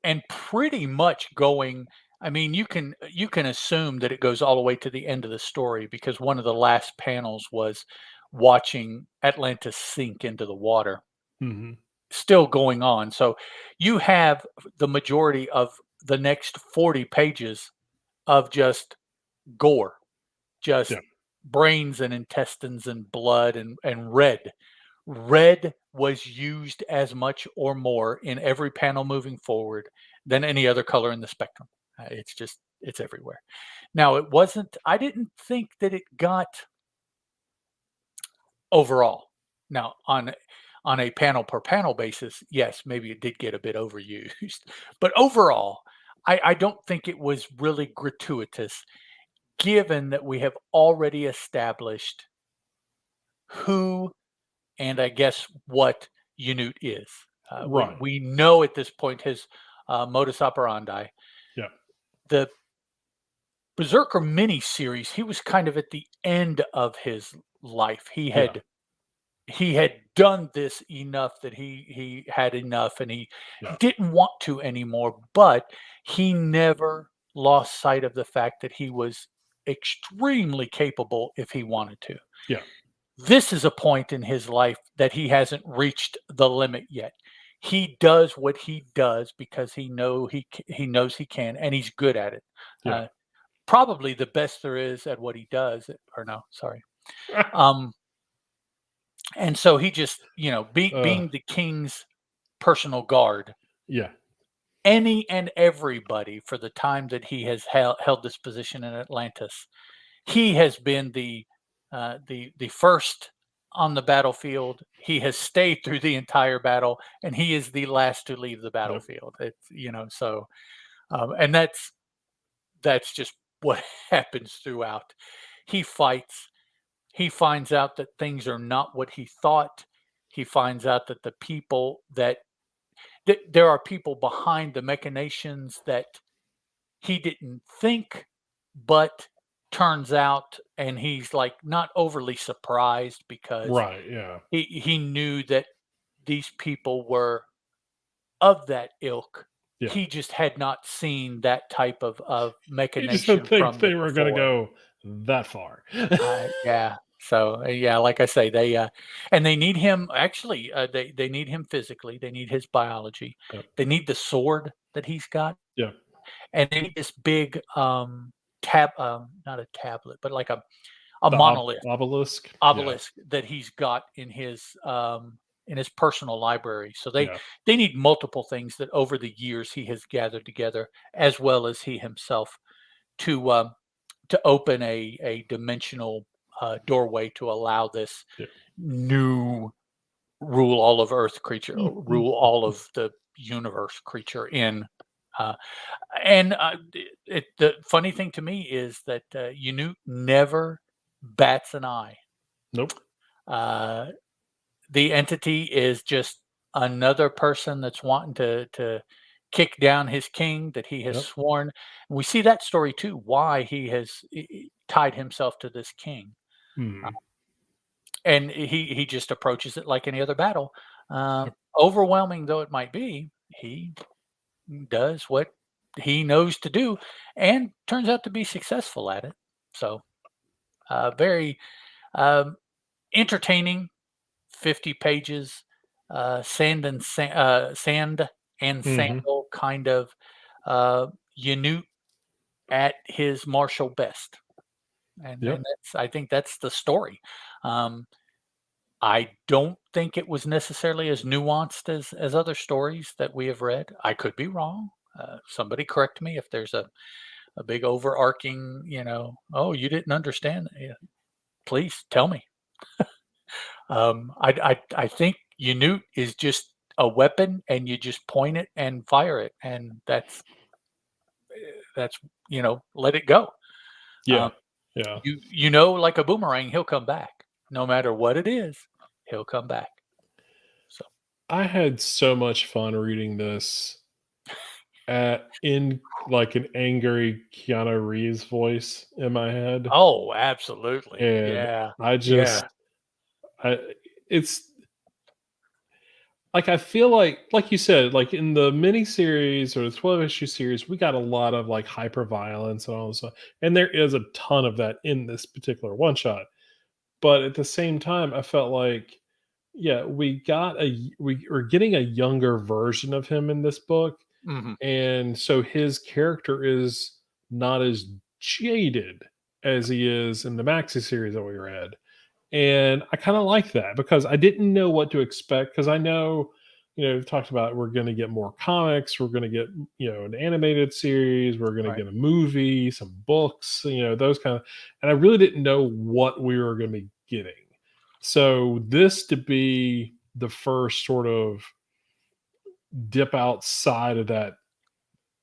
and pretty much going, I mean, you can assume that it goes all the way to the end of the story because one of the last panels was watching Atlantis sink into the water, Hmm. still going on. So you have the majority of the next 40 pages of just gore, just Yeah. brains and intestines and blood and red. Red was used as much or more in every panel moving forward than any other color in the spectrum. It's everywhere. Now, I didn't think that it got overall. Now, on a panel per panel basis, yes, maybe it did get a bit overused, but overall, I don't think it was really gratuitous, given that we have already established who and I guess what Unit is. We Right. we know at this point his modus operandi. Yeah. The Berserker miniseries, he was kind of at the end of his life. He Yeah. had he had done this enough that he had enough, and he Yeah. didn't want to anymore. But he never lost sight of the fact that he was extremely capable if he wanted to. Yeah. This is a point in his life that he hasn't reached the limit yet. He does what he does because he knows he can, and he's good at it. Yeah. Probably the best there is at what he does. Or no, sorry. Um, and so he just, uh, being the king's personal guard, yeah. any and everybody for the time that he has held this position in Atlantis, he has been the first on the battlefield. He has stayed through the entire battle, and he is the last to leave the Yep. battlefield. It's so, and that's just what happens throughout. He fights. He finds out that things are not what he thought. He finds out that the people that there are people behind the machinations that he didn't think, but turns out, and he's like not overly surprised because Right. Yeah. he knew that these people were of that ilk. Yeah. He just had not seen that type of You just didn't machination think from they them were going to before. go that far. Yeah. So yeah, like I say, and they need him. Actually, they need him physically. They need his biology. Yep. They need the sword that he's got, Yeah. and they need this big not a tablet, but like a The monolith obelisk. Yeah. obelisk that he's got in his personal library. So they Yeah. they need multiple things that over the years he has gathered together, as well as he himself, to open a dimensional doorway to allow this Yeah. new rule all of Earth creature, rule all of the universe creature in. Uh, and the funny thing to me is that Unit never bats an eye. Nope. Uh, the entity is just another person that's wanting to kick down his king that he has Yep. sworn. And we see that story too, why he has tied himself to this king. Uh, Hmm. and he just approaches it like any other battle. Yep. Overwhelming though it might be, he does what he knows to do and turns out to be successful at it. So, very um, entertaining, 50 pages, sand and Hmm. sandal kind of Unit at his martial best. And Yep. I think that's the story. Um, I don't think it was necessarily as nuanced as other stories that we have read. I could be wrong. Somebody correct me if there's a big overarching, oh, you didn't understand that. Yeah, please tell me. I think Unit is just a weapon, and you just point it and fire it, and that's let it go. Yeah. Yeah. You know, like a boomerang, he'll come back. No matter what it is, he'll come back. So I had so much fun reading this in like an angry Keanu Reeves voice in my head. oh, absolutely. And Yeah. I Yeah. just I it's like I feel like you said, like in the mini series or the 12 issue series, we got a lot of like hyper violence and all this stuff. And there is a ton of that in this particular one shot. But at the same time, I felt like, yeah, we are getting a younger version of him in this book. Mhm. And so his character is not as jaded as he is in the Maxi series that we read. And I kind of like that because I didn't know what to expect. Because I know, we've talked about we're going to get more comics, we're going to get, an animated series, we're going to Right. get a movie, some books, those kind of, and I really didn't know what we were going to be getting. So this to be the first sort of dip outside of that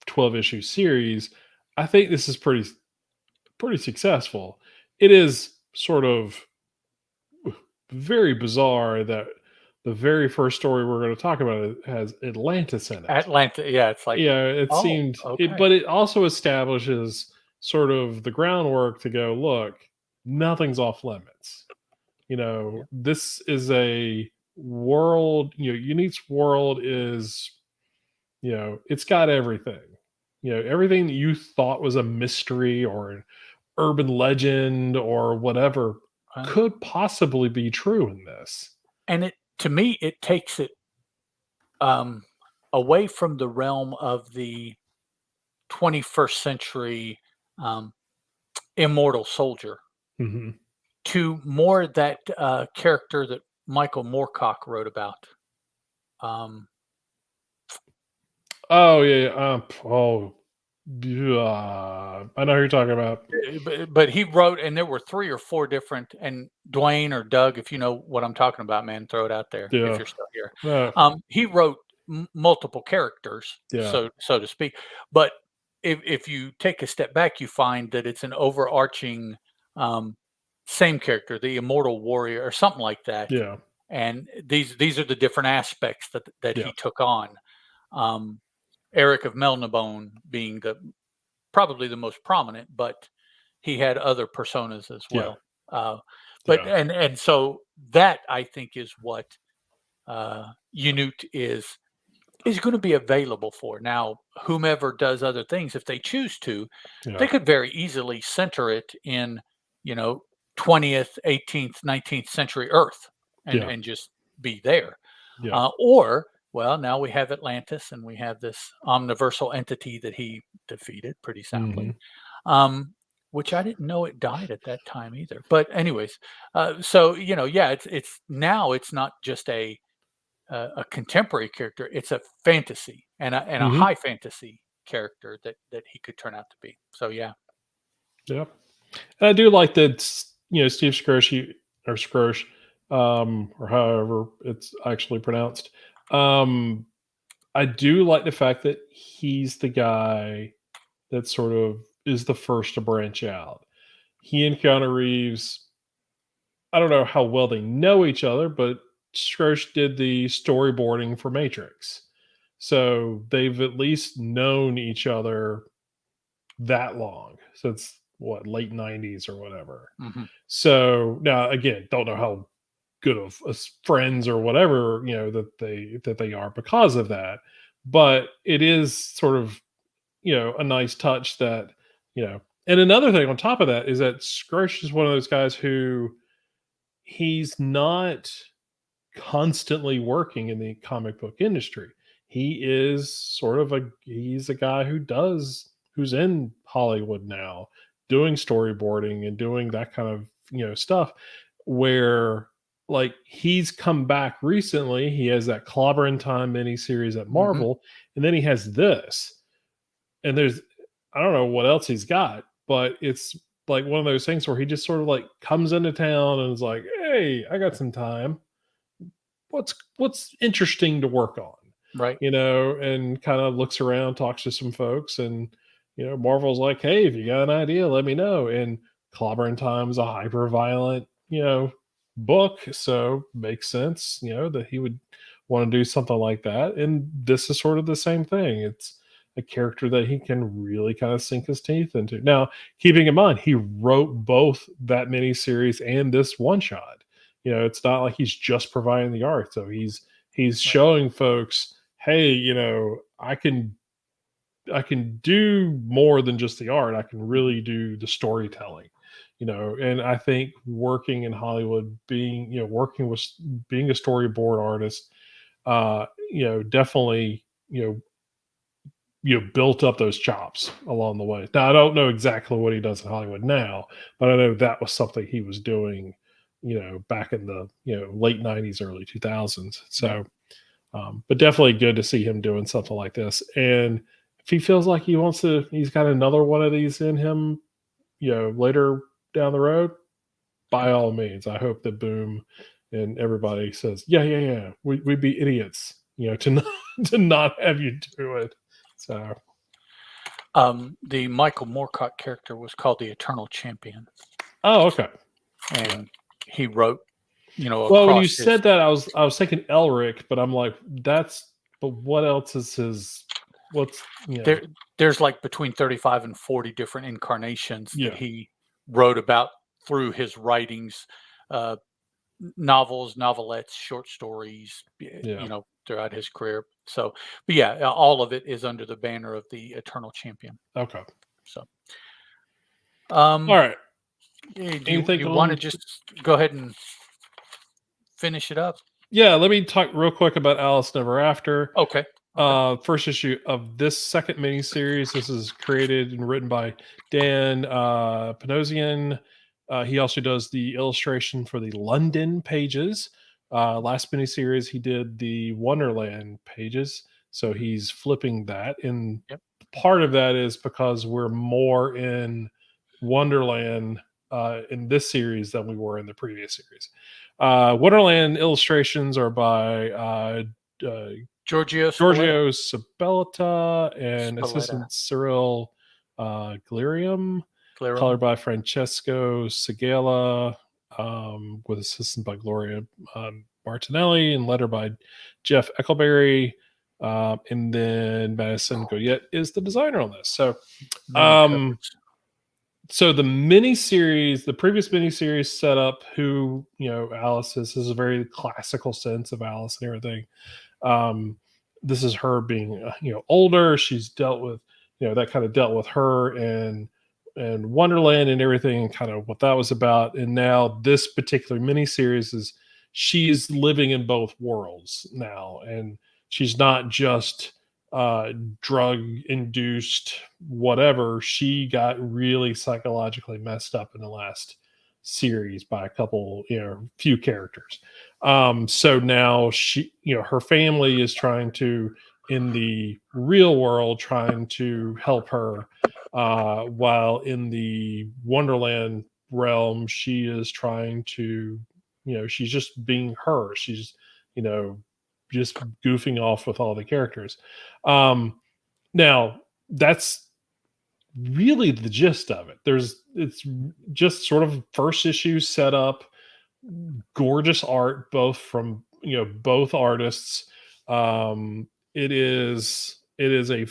12 issue series, I think this is pretty successful. It is sort of very bizarre that the very first story we're going to talk about has Atlantis in it. Atlanta, yeah, it's like, Yeah, it "Oh, seemed it, okay." but it also establishes sort of the groundwork to go, look, nothing's off limits. Yeah. This is a world, Unique's world is, it's got everything. Everything that you thought was a mystery or an urban legend or whatever Uh, could possibly be true in this. and it to me, it takes it, um, away from the realm of the 21st century, um, immortal soldier Mhm. to more that, character that Michael Moorcock wrote about. Um, Oh, yeah, yeah, yeah, I know who you're talking about. but he wrote and there were 3 or 4 different and Dwayne or Doug, if you know what I'm talking about, man, throw it out there if Yeah. you're still here. No, He wrote multiple characters, yeah, so to speak, but if you take a step back, you find that it's an overarching, um, same character, the immortal warrior or something like that, yeah, and these are the different aspects that yeah, he took on. Um, Eric of Melnibone being the probably the most prominent, but he had other personas as yeah, well. Uh, but yeah. and so that I think is what Unute is going to be available for. Now, whomever does other things, if they choose to, they Yeah, could very easily center it in, you know, 20th, 18th, 19th century Earth yeah, and just be there. yeah. Or, well, now we have Atlantis and we have this omniversal entity that he defeated pretty soundly, Mhm. um, which I didn't know it died at that time either. But anyways, so you know, yeah, it's now it's not just a contemporary character; it's a fantasy and a Mhm. high fantasy character that he could turn out to be. So yeah, Yeah. And I do like that, Steve Skroce or Skrosh, or however it's actually pronounced. Um, I do like the fact that he's the guy that sort of is the first to branch out. He and Keanu Reeves, I don't know how well they know each other, but Skrosh did the storyboarding for Matrix. So they've at least known each other that long. So it's what, late 90s or whatever. hmm So now again, don't know how good of friends or whatever, that they are because of that. But it is sort of, a nice touch that, and another thing on top of that is that Skrosh is one of those guys who he's not constantly working in the comic book industry. He is sort of he's a guy who's in Hollywood now, doing storyboarding and doing that kind of, stuff where like he's come back recently. He has that Clobber in Time miniseries at hmm Marvel, and then he has this. And I don't know what else he's got, but it's like one of those things where he just sort of like comes into town and is like, "Hey, I got some time, what's interesting to work on," right. and kind of looks around, talks to some folks, and Marvel's like, "Hey, if you got an idea, let me know." And Clobbering Time is a hyper violent, book, so makes sense, that he would want to do something like that. And this is sort of the same thing. It's a character that he can really kind of sink his teeth into. Now, keeping in mind, he wrote both that miniseries and this one shot. It's not like he's just providing the art. So he's Right. showing folks, hey, I can do more than just the art. I can really do the storytelling, and I think working in Hollywood, working with being a storyboard artist, definitely, built up those chops along the way. Now, I don't know exactly what he does in Hollywood now, but I know that was something he was doing, back in the, late 90s, early 2000s. Yeah. So, but definitely good to see him doing something like this. And if he feels like he's got another one of these in him, later down the road, by all means, I hope that Boom and everybody says, yeah, yeah, yeah, we'd be idiots, to not, to not have you do it. So, The Michael Moorcock character was called the Eternal Champion, oh, okay. and he wrote, Well, when across you his. said that, I was thinking Elric, but I'm like, but what else is his? What's There's like between 35 and 40 different incarnations that yeah, he wrote about through his writings, uh, novels, novelettes, short stories, yeah. throughout his career. So, but yeah, all of it is under the banner of the Eternal Champion. Okay. So, All um, right. do Anything you want to on? just go ahead and finish it up? Yeah, let me talk real quick about Alice Never After. Okay. Okay. First issue of this second miniseries. This is created and written by Dan Panosian. He also does the illustration for the London pages. Last miniseries, he did the Wonderland pages. So he's flipping that. And Yep. part of that is because we're more in Wonderland in this series than we were in the previous series. Wonderland illustrations are by Giorgio Spalletta. Giorgio Sabellata and Spalletta. assistant Cyril Glirium, Clarum. colored by Francesco Segala, with assistance by Gloria Martinelli, and letter by Jeff Eckleberry. And then Madison Goyette is the designer on this. So, Many covers. so the miniseries, the previous miniseries set up who, Alice is. This is a very classical sense of Alice and everything. Um, this is her being, older. She's dealt with, that kind of dealt with her and Wonderland and everything, and kind of what that was about. And now this particular miniseries is she's living in both worlds now, and she's not just drug induced whatever. She got really psychologically messed up in the last series by a couple, few characters. So now she, her family is trying to, in the real world, trying to help her, while in the Wonderland realm, she is trying to, she's just being her. She's, you know, just goofing off with all the characters. Now that's really the gist of it. It's just sort of first issue set up, gorgeous art, both from, both artists. It is a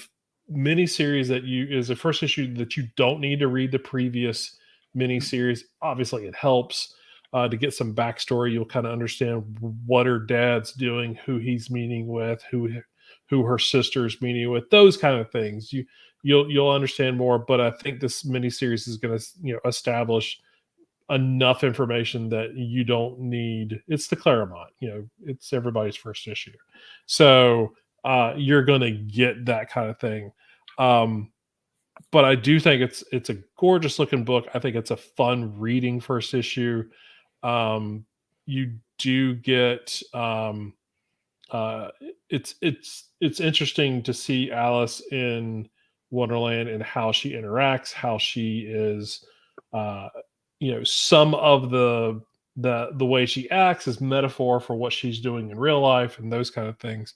mini series that is a first issue that you don't need to read the previous mini series. Obviously, it helps to get some backstory. You'll kind of understand what her dad's doing, who he's meeting with, who her sister's meeting with, those kind of things. You'll understand more. But I think this mini series is going to, establish enough information that you don't need. It's the Claremont, it's everybody's first issue, so you're going to get that kind of thing. But I do think it's a gorgeous looking book. I think it's a fun reading first issue. You do get uh, it's interesting to see Alice in Wonderland and how she interacts, how she is, uh, some of the way she acts is metaphor for what she's doing in real life and those kind of things.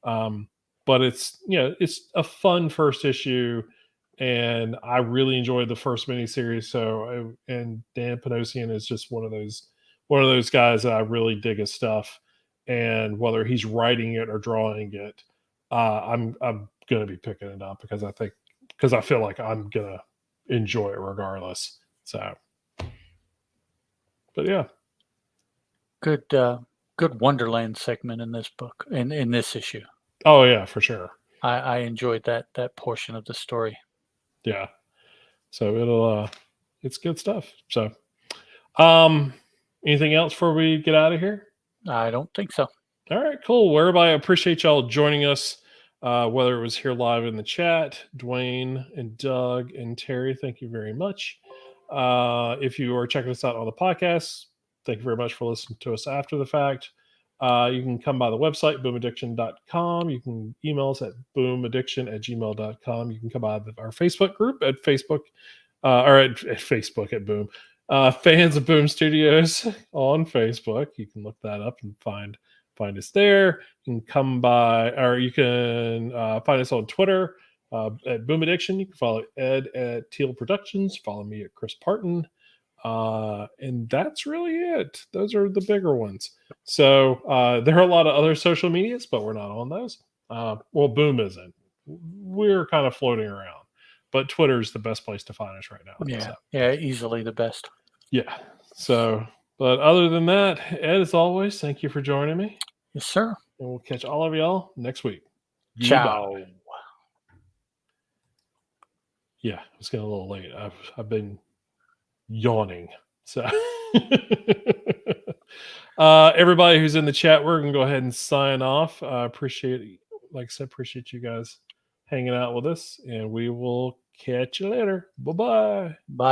But it's a fun first issue, and I really enjoyed the first miniseries. So, and Dan Panosian is just one of those guys that I really dig his stuff. And whether he's writing it or drawing it, I'm gonna be picking it up because I feel like I'm gonna enjoy it regardless. So, but yeah, Good, good Wonderland segment in this book, in this issue. oh yeah, for sure, I enjoyed that portion of the story. yeah. So it's good stuff. So, um, anything else before we get out of here? I don't think so. All right, cool. Well, everybody, I appreciate y'all joining us, whether it was here live in the chat, Dwayne and Doug and Terry, thank you very much. If you are checking us out on the podcast, thank you very much for listening to us after the fact. You can come by the website, boomaddiction.com. You can email us at boomaddiction@gmail.com. You can come by our Facebook group at Facebook, or at Facebook at Boom. Fans of Boom Studios on Facebook. You can look that up and find us there. You can come by, or you can find us on Twitter at Boom Addiction. You can follow Ed at Teal Productions. Follow me at Chris Parton. And that's really it. Those are the bigger ones. So there are a lot of other social medias, but we're not on those. Well, Boom isn't. We're kind of floating around, but Twitter is the best place to find us right now. Yeah, So, yeah, easily the best. yeah. So, but other than that, Ed, as always, thank you for joining me. Yes, sir. And we'll catch all of y'all next week. Ciao. Goodbye. Yeah, it's getting a little late. I've been yawning. So everybody who's in the chat, we're gonna go ahead and sign off. Appreciate, like I said, appreciate you guys hanging out with us, and we will catch you later. Bye-bye. Bye.